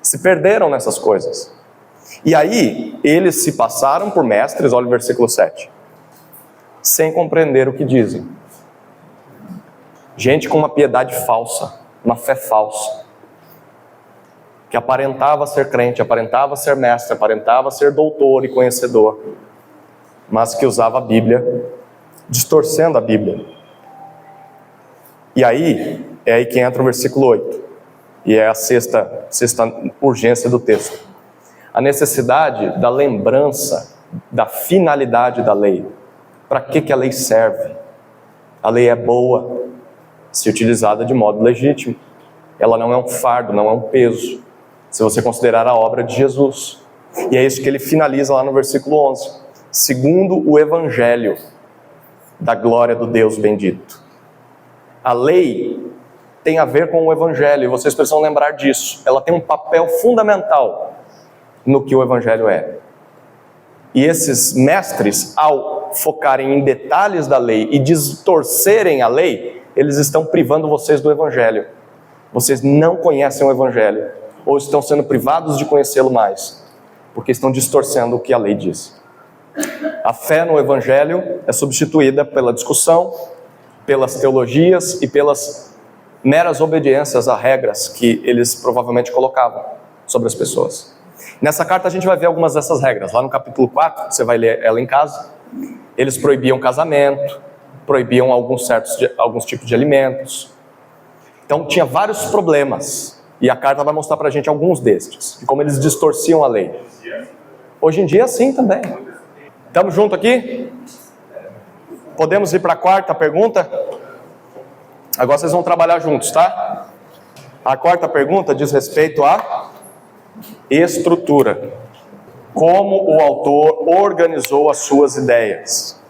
Speaker 1: Se perderam nessas coisas. E aí, eles se passaram por mestres, olha o versículo 7. Sem compreender o que dizem. Gente com uma piedade falsa, uma fé falsa. Que aparentava ser crente, aparentava ser mestre, aparentava ser doutor e conhecedor. Mas que usava a Bíblia, distorcendo a Bíblia. E aí, é aí que entra o versículo 8. E é a sexta urgência do texto. A necessidade da lembrança da finalidade da lei. Para que a lei serve? A lei é boa se utilizada de modo legítimo. Ela não é um fardo, não é um peso. se você considerar a obra de Jesus. E é isso que ele finaliza lá no versículo 11. Segundo o Evangelho da glória do Deus bendito. A lei tem a ver com o Evangelho, e vocês precisam lembrar disso. Ela tem um papel fundamental no que o Evangelho é. E esses mestres, ao focarem em detalhes da lei e distorcerem a lei, eles estão privando vocês do Evangelho. Vocês não conhecem o Evangelho, ou estão sendo privados de conhecê-lo mais, porque estão distorcendo o que a lei diz. A fé no Evangelho é substituída pela discussão, pelas teologias e pelas meras obediências a regras que eles provavelmente colocavam sobre as pessoas. Nessa carta a gente vai ver algumas dessas regras. Lá no capítulo 4, você vai ler ela em casa, eles proibiam casamento, proibiam alguns tipos de alimentos. Então tinha vários problemas, e a carta vai mostrar pra gente alguns destes, de como eles distorciam a lei. Hoje em dia sim também. Estamos juntos aqui? Podemos ir para a quarta pergunta? Agora vocês vão trabalhar juntos, tá? A quarta pergunta diz respeito à estrutura. Como o autor organizou as suas ideias.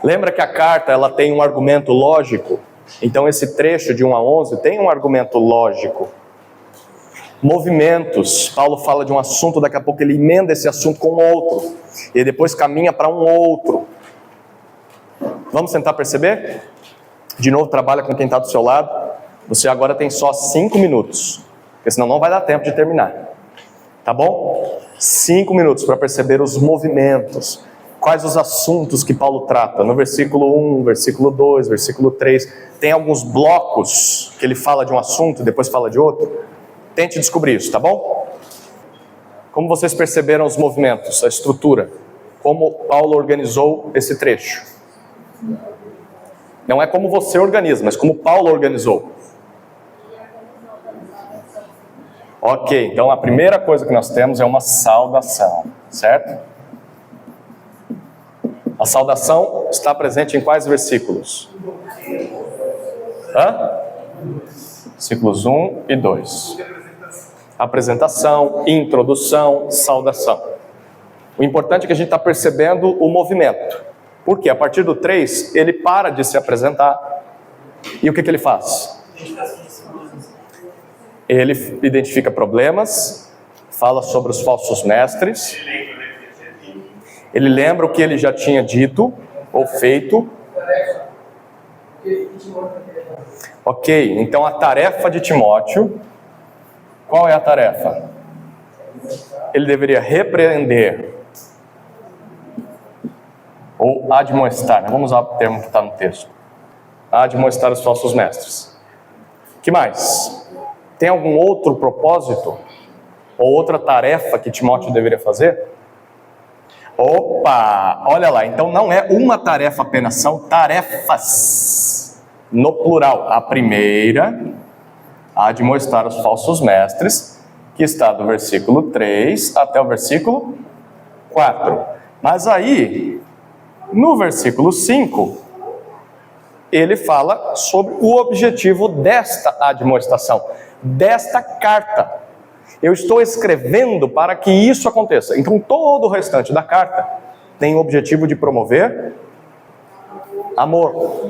Speaker 1: Lembra que a carta ela tem um argumento lógico? Então esse trecho de 1 a 11 tem um argumento lógico. Movimentos. Paulo fala de um assunto, daqui a pouco ele emenda esse assunto com outro. E depois caminha para um outro. Vamos tentar perceber? De novo, trabalha com quem está do seu lado. Você agora tem só 5 minutos. Porque senão não vai dar tempo de terminar. Tá bom? 5 minutos para perceber os movimentos. Quais os assuntos que Paulo trata. No versículo 1, versículo 2, versículo 3. Tem alguns blocos que ele fala de um assunto e depois fala de outro. Tente descobrir isso, tá bom? Como vocês perceberam os movimentos, a estrutura? Como Paulo organizou esse trecho? Não é como você organiza, mas como Paulo organizou. Ok, então a primeira coisa que nós temos é uma saudação, certo? A saudação está presente em quais versículos? Versículos 1 e 2. Apresentação, introdução, saudação. O importante é que a gente está percebendo o movimento. Porque a partir do 3, ele para de se apresentar. E o que ele faz? Ele identifica problemas, fala sobre os falsos mestres. Ele lembra o que ele já tinha dito ou feito. Ok, então a tarefa de Timóteo, qual é a tarefa? Ele deveria repreender ou admoestar, né? Vamos usar o termo que está no texto. Admoestar os falsos mestres. Que mais? Tem algum outro propósito? Ou outra tarefa que Timóteo deveria fazer? Opa! Olha lá, então não é uma tarefa apenas, são tarefas. No plural. A primeira, admoestar os falsos mestres, que está do versículo 3 até o versículo 4. Mas aí, no versículo 5, ele fala sobre o objetivo desta admoestação, desta carta. Eu estou escrevendo para que isso aconteça. Então todo o restante da carta tem o objetivo de promover amor.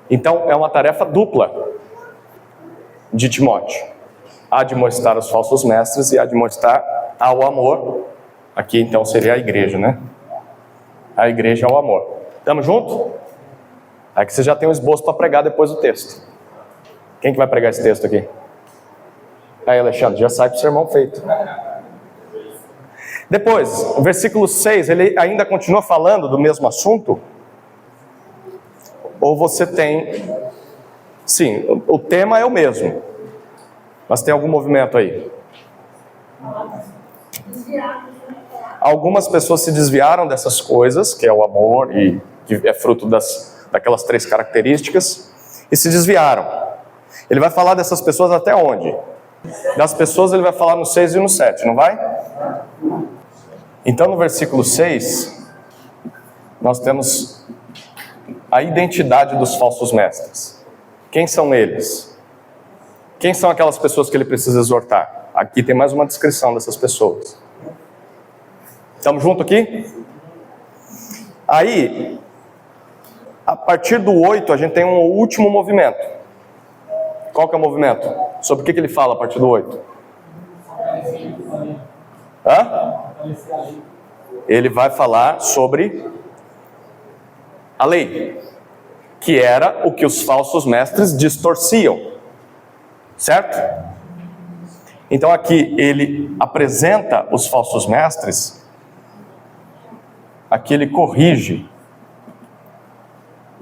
Speaker 1: Então é uma tarefa dupla de Timóteo. Admoestar os falsos mestres e admoestar ao amor. Aqui então seria a igreja, né? A igreja ao amor. Estamos juntos? Aqui você já tem um esboço para pregar depois do texto. Quem que vai pregar esse texto aqui? Aí, Alexandre, já sai para o sermão feito. Depois, o versículo 6, ele ainda continua falando do mesmo assunto? Ou você tem... Sim, o tema é o mesmo. Mas tem algum movimento aí? Algumas pessoas se desviaram dessas coisas, que é o amor e que é fruto daquelas 3 características, e se desviaram. Ele vai falar dessas pessoas até onde? Das pessoas ele vai falar no 6 e no 7, não vai? Então no versículo 6, nós temos a identidade dos falsos mestres. Quem são eles? Quem são aquelas pessoas que ele precisa exortar? Aqui tem mais uma descrição dessas pessoas. Estamos juntos aqui? Aí, a partir do 8, a gente tem um último movimento. Qual que é o movimento? Sobre o que ele fala a partir do 8? Ele vai falar sobre a lei, que era o que os falsos mestres distorciam, certo? Então aqui ele apresenta os falsos mestres, aqui ele corrige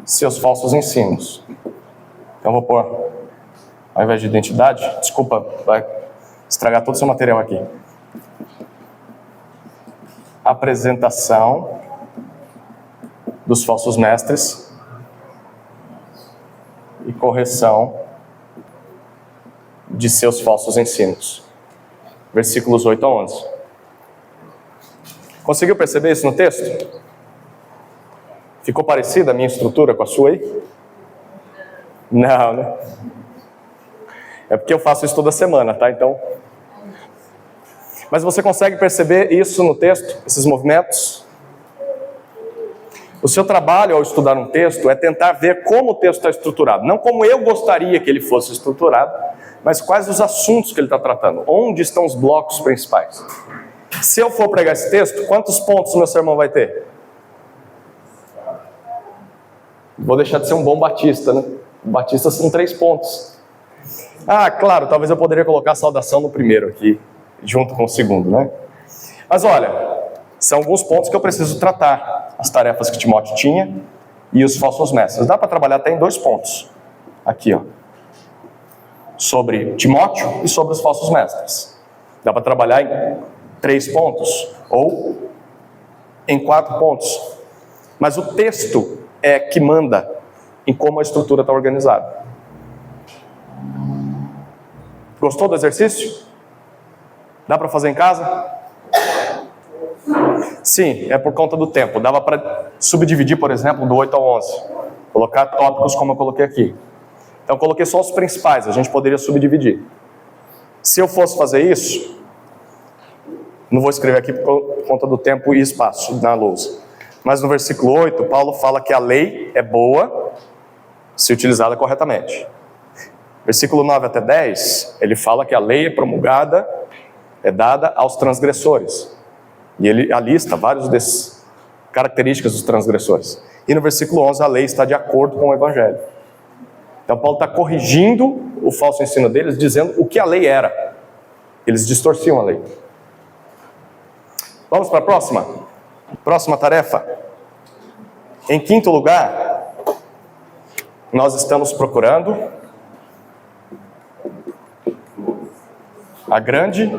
Speaker 1: seus falsos ensinos. Então vou pôr, ao invés de identidade, desculpa, vai estragar todo o seu material aqui. Apresentação dos falsos mestres e correção de seus falsos ensinos. Versículos 8 a 11. Conseguiu perceber isso no texto? Ficou parecida a minha estrutura com a sua aí? Não, né? É porque eu faço isso toda semana, tá? Então... Mas você consegue perceber isso no texto, esses movimentos? O seu trabalho ao estudar um texto é tentar ver como o texto está estruturado. Não como eu gostaria que ele fosse estruturado, mas quais os assuntos que ele está tratando. Onde estão os blocos principais. Se eu for pregar esse texto, quantos pontos o meu sermão vai ter? Vou deixar de ser um bom batista, né? Batista são 3 pontos. Ah, claro, talvez eu poderia colocar a saudação no primeiro aqui, junto com o segundo, né? Mas olha, são alguns pontos que eu preciso tratar. As tarefas que Timóteo tinha e os falsos mestres. Dá para trabalhar até em 2 pontos. Aqui, ó. Sobre Timóteo e sobre os falsos mestres. Dá para trabalhar em 3 pontos ou em 4 pontos. Mas o texto é que manda em como a estrutura está organizada. Gostou do exercício? Dá para fazer em casa? Sim, é por conta do tempo. Dava para subdividir, por exemplo, do 8 ao 11. Colocar tópicos como eu coloquei aqui. Então, eu coloquei só os principais. A gente poderia subdividir. Se eu fosse fazer isso, não vou escrever aqui por conta do tempo e espaço na lousa. Mas no versículo 8, Paulo fala que a lei é boa se utilizada corretamente. Versículo 9 até 10, ele fala que a lei é promulgada, é dada aos transgressores. E ele alista várias dessas características dos transgressores. E no versículo 11, a lei está de acordo com o Evangelho. Então Paulo está corrigindo o falso ensino deles, dizendo o que a lei era. Eles distorciam a lei. Vamos para a próxima? Próxima tarefa. Em quinto lugar, nós estamos procurando a grande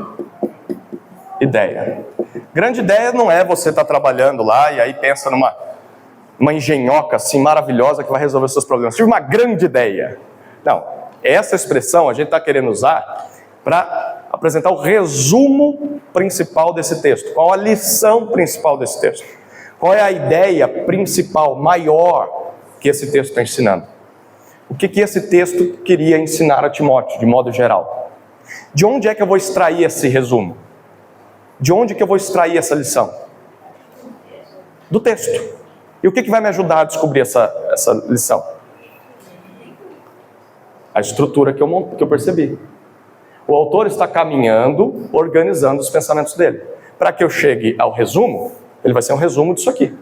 Speaker 1: ideia. Grande ideia não é você estar trabalhando lá e aí pensa numa engenhoca assim maravilhosa que vai resolver os seus problemas. Tive uma grande ideia. Não, essa expressão a gente está querendo usar para apresentar o resumo principal desse texto. Qual a lição principal desse texto? Qual é a ideia principal, maior, que esse texto está ensinando? O que esse texto queria ensinar a Timóteo, de modo geral? De onde é que eu vou extrair esse resumo? De onde que eu vou extrair essa lição? Do texto. E o que vai me ajudar a descobrir essa lição? A estrutura que eu percebi. O autor está caminhando, organizando os pensamentos dele. Para que eu chegue ao resumo, ele vai ser um resumo disso aqui.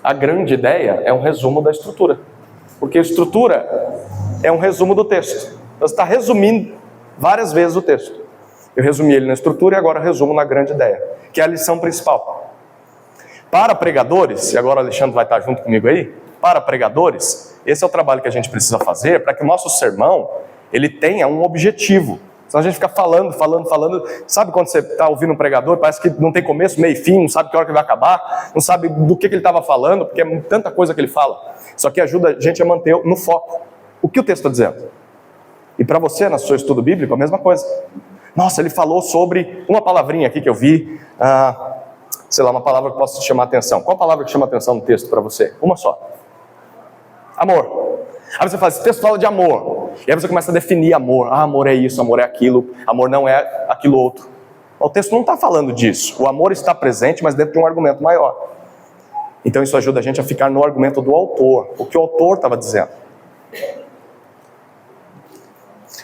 Speaker 1: A grande ideia é um resumo da estrutura. Porque a estrutura é um resumo do texto. Você está resumindo várias vezes o texto. Eu resumi ele na estrutura e agora resumo na grande ideia, que é a lição principal. Para pregadores, e agora o Alexandre vai estar junto comigo aí, para pregadores, esse é o trabalho que a gente precisa fazer para que o nosso sermão, ele tenha um objetivo. Senão a gente fica falando. Sabe quando você está ouvindo um pregador, parece que não tem começo, meio e fim, não sabe que hora que vai acabar, não sabe do que ele estava falando, porque é tanta coisa que ele fala. Isso aqui ajuda a gente a manter no foco o que o texto está dizendo. E para você, no seu estudo bíblico, a mesma coisa. Nossa, ele falou sobre uma palavrinha aqui que eu vi, sei lá, uma palavra que possa te chamar a atenção. Qual palavra que chama a atenção no texto para você? Uma só. Amor. Aí você fala, esse texto fala de amor. E aí você começa a definir amor. Ah, amor é isso, amor é aquilo, amor não é aquilo outro. O texto não está falando disso. O amor está presente, mas dentro de um argumento maior. Então isso ajuda a gente a ficar no argumento do autor, o que o autor estava dizendo.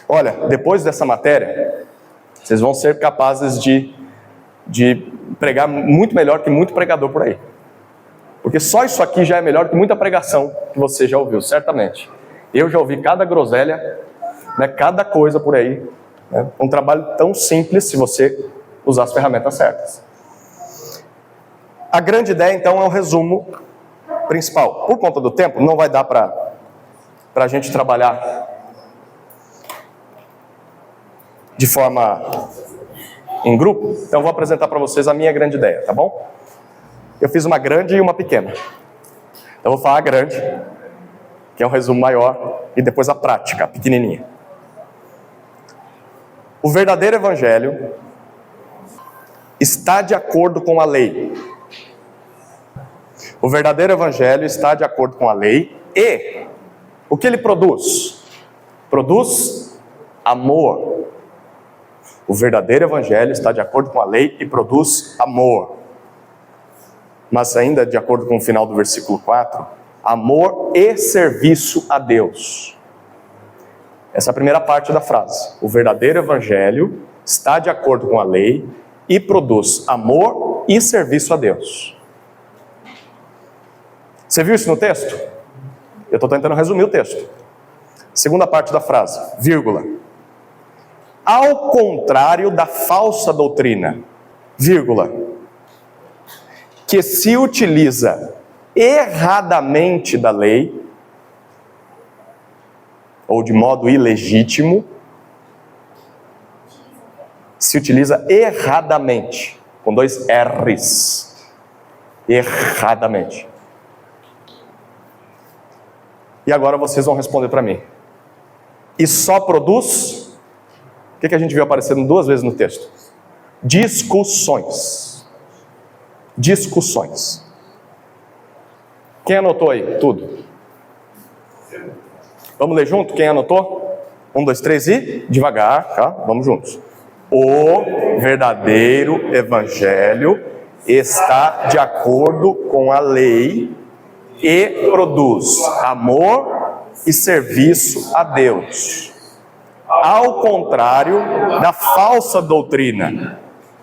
Speaker 1: Olha, depois dessa matéria, vocês vão ser capazes de pregar muito melhor que muito pregador por aí. Porque só isso aqui já é melhor que muita pregação que você já ouviu, certamente. Eu já ouvi cada groselha, né, cada coisa por aí. Né, um trabalho tão simples se você usar as ferramentas certas. A grande ideia, então, é o resumo principal. Por conta do tempo, não vai dar para a gente trabalhar de forma em grupo. Então, eu vou apresentar para vocês a minha grande ideia, tá bom? Eu fiz uma grande e uma pequena. Eu vou falar a grande, que é um resumo maior, e depois a prática, a pequenininha. O verdadeiro evangelho está de acordo com a lei. O verdadeiro evangelho está de acordo com a lei e o que ele produz? Produz amor. O verdadeiro evangelho está de acordo com a lei e produz amor. Mas ainda de acordo com o final do versículo 4, amor e serviço a Deus. Essa é a primeira parte da frase. O verdadeiro evangelho está de acordo com a lei e produz amor e serviço a Deus. Você viu isso no texto? Eu estou tentando resumir o texto. Segunda parte da frase, vírgula. Ao contrário da falsa doutrina, vírgula, que se utiliza erradamente da lei, ou de modo ilegítimo, se utiliza erradamente, com 2 R's, erradamente. E agora vocês vão responder para mim. E só produz, o que a gente viu aparecendo 2 vezes no texto? Discussões. Discussões. Quem anotou aí? Tudo. Vamos ler junto? Quem anotou? 1, 2, 3 e devagar, tá? Vamos juntos. O verdadeiro evangelho está de acordo com a lei e produz amor e serviço a Deus. Ao contrário da falsa doutrina,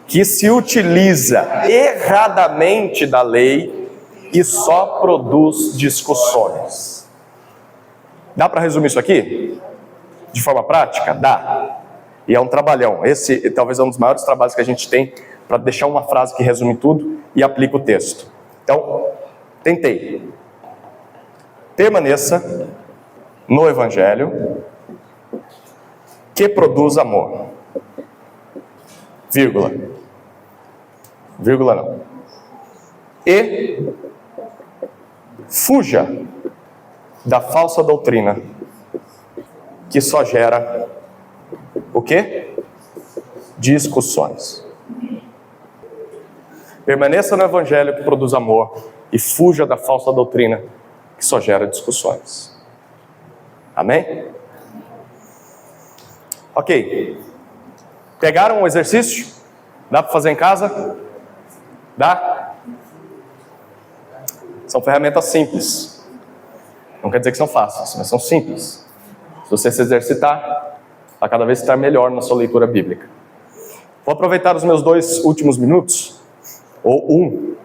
Speaker 1: que se utiliza erradamente da lei e só produz discussões. Dá para resumir isso aqui? De forma prática? Dá. E é um trabalhão. Esse talvez é um dos maiores trabalhos que a gente tem para deixar uma frase que resume tudo e aplica o texto. Então, tentei. Permaneça no Evangelho que produz amor. Vírgula. Vírgula não. E fuja da falsa doutrina que só gera o quê? Discussões. Permaneça no Evangelho que produz amor e fuja da falsa doutrina que só gera discussões. Amém? Ok. Pegaram o exercício? Dá para fazer em casa? Dá? São ferramentas simples. Não quer dizer que são fáceis, mas são simples. Se você se exercitar, vai cada vez estar melhor na sua leitura bíblica. Vou aproveitar os meus 2 últimos minutos, ou 1,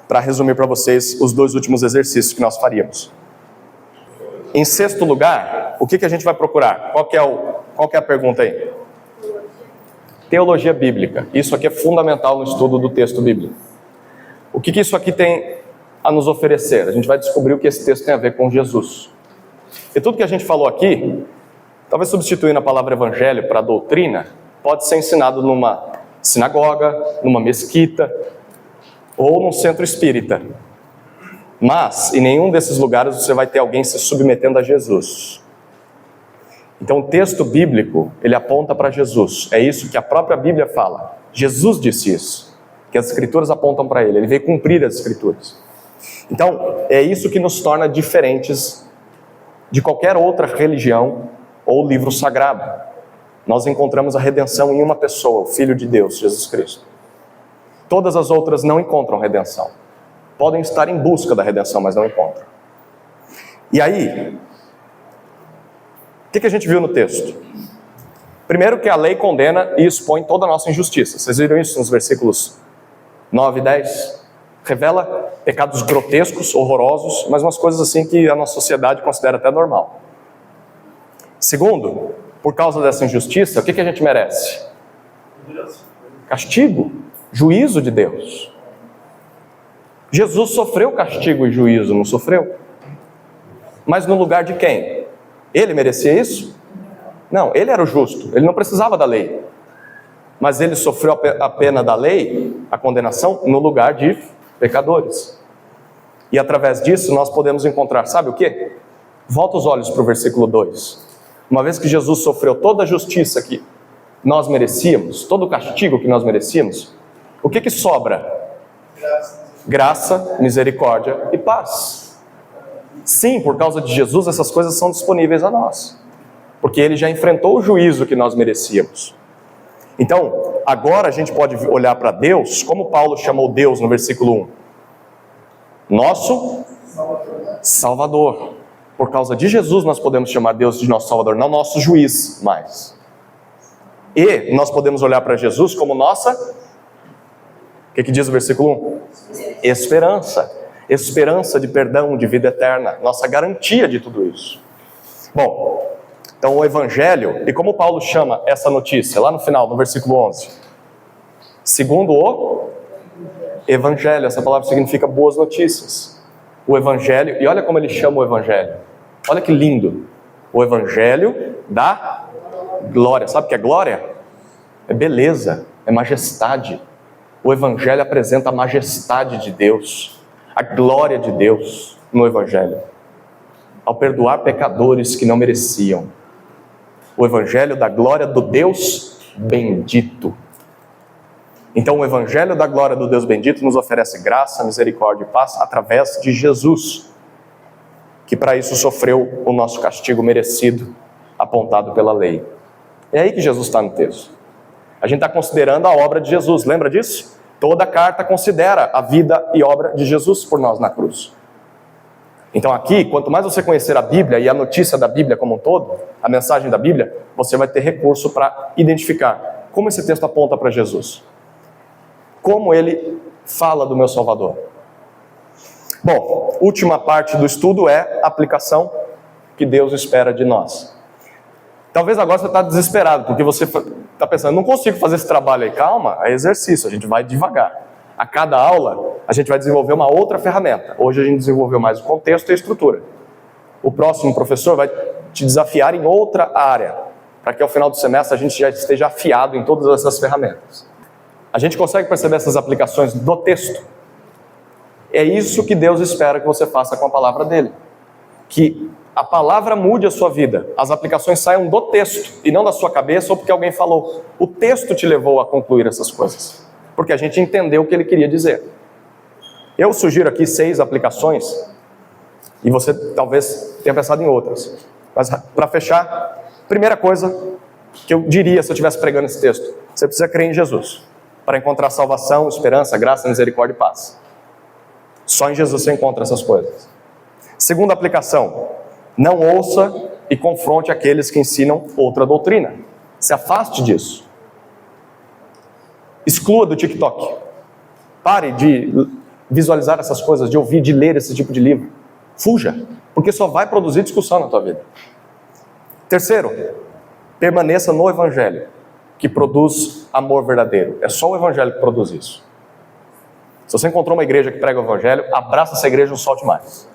Speaker 1: para resumir para vocês os 2 últimos exercícios que nós faríamos. Em 6º lugar, o que a gente vai procurar? Qual que é a pergunta aí? Teologia bíblica. Isso aqui é fundamental no estudo do texto bíblico. O que isso aqui tem a nos oferecer? A gente vai descobrir o que esse texto tem a ver com Jesus. E tudo que a gente falou aqui, talvez substituindo a palavra evangelho para doutrina, pode ser ensinado numa sinagoga, numa mesquita ou num centro espírita. Mas, em nenhum desses lugares você vai ter alguém se submetendo a Jesus. Então o texto bíblico, ele aponta para Jesus. É isso que a própria Bíblia fala. Jesus disse isso, que as Escrituras apontam para ele. Ele veio cumprir as Escrituras. Então, é isso que nos torna diferentes de qualquer outra religião ou livro sagrado. Nós encontramos a redenção em uma pessoa, o Filho de Deus, Jesus Cristo. Todas as outras não encontram redenção. Podem estar em busca da redenção, mas não encontram. E aí, o que a gente viu no texto? Primeiro que a lei condena e expõe toda a nossa injustiça. Vocês viram isso nos versículos 9 e 10? Revela pecados grotescos, horrorosos, mas umas coisas assim que a nossa sociedade considera até normal. Segundo, por causa dessa injustiça, o que a gente merece? Castigo, juízo de Deus. Jesus sofreu castigo e juízo, não sofreu? Mas no lugar de quem? Ele merecia isso? Não, ele era o justo, ele não precisava da lei. Mas ele sofreu a pena da lei, a condenação, no lugar de pecadores. E através disso nós podemos encontrar, sabe o quê? Volta os olhos para o versículo 2. Uma vez que Jesus sofreu toda a justiça que nós merecíamos, todo o castigo que nós merecíamos, o que sobra? Graça, misericórdia e paz. Sim, por causa de Jesus, essas coisas são disponíveis a nós. Porque ele já enfrentou o juízo que nós merecíamos. Então, agora a gente pode olhar para Deus, como Paulo chamou Deus no versículo 1. Nosso Salvador. Por causa de Jesus nós podemos chamar Deus de nosso Salvador, não nosso juiz mais. E nós podemos olhar para Jesus como nossa... O que diz o versículo 1? Esperança. Esperança de perdão, de vida eterna. Nossa garantia de tudo isso. Bom, então o Evangelho, e como Paulo chama essa notícia, lá no final, no versículo 11? Segundo o Evangelho, essa palavra significa boas notícias. O Evangelho, e olha como ele chama o Evangelho. Olha que lindo. O Evangelho da glória. Sabe o que é glória? É beleza, é majestade. O Evangelho apresenta a majestade de Deus, a glória de Deus no Evangelho. Ao perdoar pecadores que não mereciam. O Evangelho da glória do Deus bendito. Então o Evangelho da glória do Deus bendito nos oferece graça, misericórdia e paz através de Jesus, que para isso sofreu o nosso castigo merecido, apontado pela lei. É aí que Jesus está no texto. A gente está considerando a obra de Jesus, lembra disso? Toda carta considera a vida e obra de Jesus por nós na cruz. Então aqui, quanto mais você conhecer a Bíblia e a notícia da Bíblia como um todo, a mensagem da Bíblia, você vai ter recurso para identificar como esse texto aponta para Jesus. Como ele fala do meu Salvador. Bom, última parte do estudo é a aplicação que Deus espera de nós. Talvez agora você está desesperado, porque você está pensando, não consigo fazer esse trabalho aí. Calma, é exercício, a gente vai devagar. A cada aula, a gente vai desenvolver uma outra ferramenta. Hoje a gente desenvolveu mais o contexto e a estrutura. O próximo professor vai te desafiar em outra área, para que ao final do semestre a gente já esteja afiado em todas essas ferramentas. A gente consegue perceber essas aplicações do texto. É isso que Deus espera que você faça com a palavra dele. Que a palavra mude a sua vida. As aplicações saiam do texto e não da sua cabeça ou porque alguém falou. O texto te levou a concluir essas coisas. Porque a gente entendeu o que ele queria dizer. Eu sugiro aqui 6 aplicações. E você talvez tenha pensado em outras. Mas para fechar, primeira coisa que eu diria se eu estivesse pregando esse texto. Você precisa crer em Jesus. Para encontrar salvação, esperança, graça, misericórdia e paz. Só em Jesus você encontra essas coisas. Segunda aplicação. Não ouça e confronte aqueles que ensinam outra doutrina. Se afaste disso. Exclua do TikTok. Pare de visualizar essas coisas, de ouvir, de ler esse tipo de livro. Fuja, porque só vai produzir discussão na tua vida. Terceiro, permaneça no Evangelho, que produz amor verdadeiro. É só o Evangelho que produz isso. Se você encontrou uma igreja que prega o Evangelho, abraça essa igreja e não solte mais.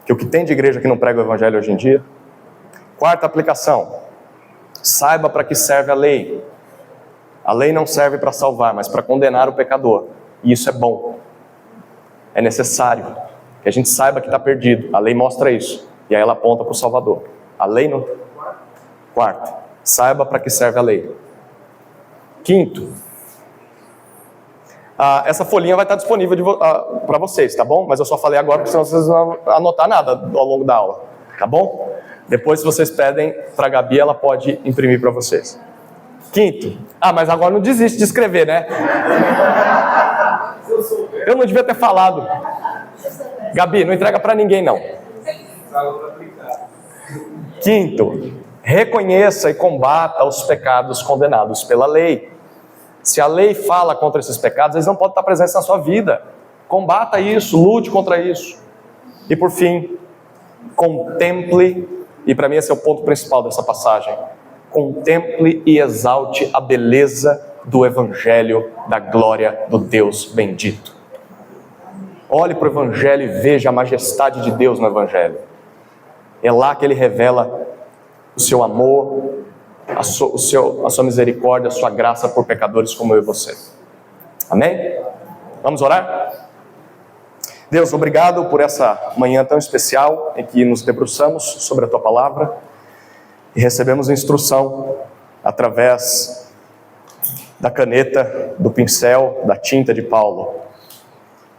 Speaker 1: Que o que tem de igreja que não prega o Evangelho hoje em dia. Quarta aplicação. Saiba para que serve a lei. A lei não serve para salvar, mas para condenar o pecador. E isso é bom. É necessário que a gente saiba que está perdido. A lei mostra isso. E aí ela aponta para o Salvador. A lei não... Quarto. Saiba para que serve a lei. Quinto. Essa folhinha vai estar disponível para vocês, tá bom? Mas eu só falei agora porque senão vocês não vão anotar nada ao longo da aula. tá bom? Depois, se vocês pedem para a Gabi, ela pode imprimir para vocês. Quinto, mas agora não desiste de escrever, né? Eu não devia ter falado. Gabi, não entrega para ninguém, não. Quinto, reconheça e combata os pecados condenados pela lei. Se a lei fala contra esses pecados, eles não podem estar presentes na sua vida. Combata isso, lute contra isso. E por fim, contemple, e para mim esse é o ponto principal dessa passagem, contemple e exalte a beleza do Evangelho da glória do Deus bendito. Olhe para o Evangelho e veja a majestade de Deus no Evangelho. É lá que Ele revela o seu amor, a sua misericórdia, a sua graça por pecadores como eu e você. Amém? Vamos orar? Deus, obrigado por essa manhã tão especial em que nos debruçamos sobre a Tua Palavra e recebemos instrução através da caneta, do pincel, da tinta de Paulo.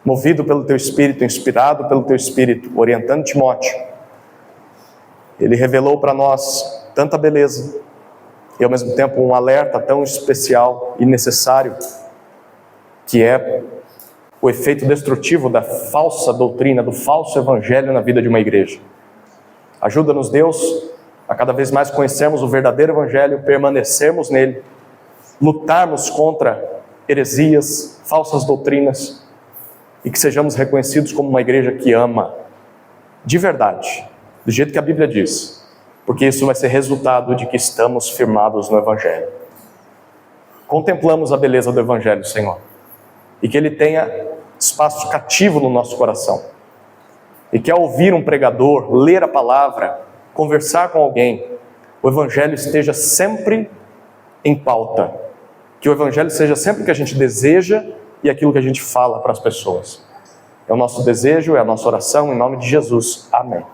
Speaker 1: Movido pelo Teu Espírito, inspirado pelo Teu Espírito, orientando Timóteo, ele revelou para nós tanta beleza e ao mesmo tempo um alerta tão especial e necessário, que é o efeito destrutivo da falsa doutrina, do falso evangelho na vida de uma igreja. Ajuda-nos, Deus, a cada vez mais conhecermos o verdadeiro evangelho, permanecermos nele, lutarmos contra heresias, falsas doutrinas, e que sejamos reconhecidos como uma igreja que ama de verdade, do jeito que a Bíblia diz, porque isso vai ser resultado de que estamos firmados no evangelho. Contemplamos a beleza do evangelho, Senhor, e que ele tenha espaço cativo no nosso coração, e que ao ouvir um pregador, ler a palavra, conversar com alguém, o evangelho esteja sempre em pauta, que o evangelho seja sempre o que a gente deseja e aquilo que a gente fala para as pessoas. É o nosso desejo, é a nossa oração, em nome de Jesus. Amém.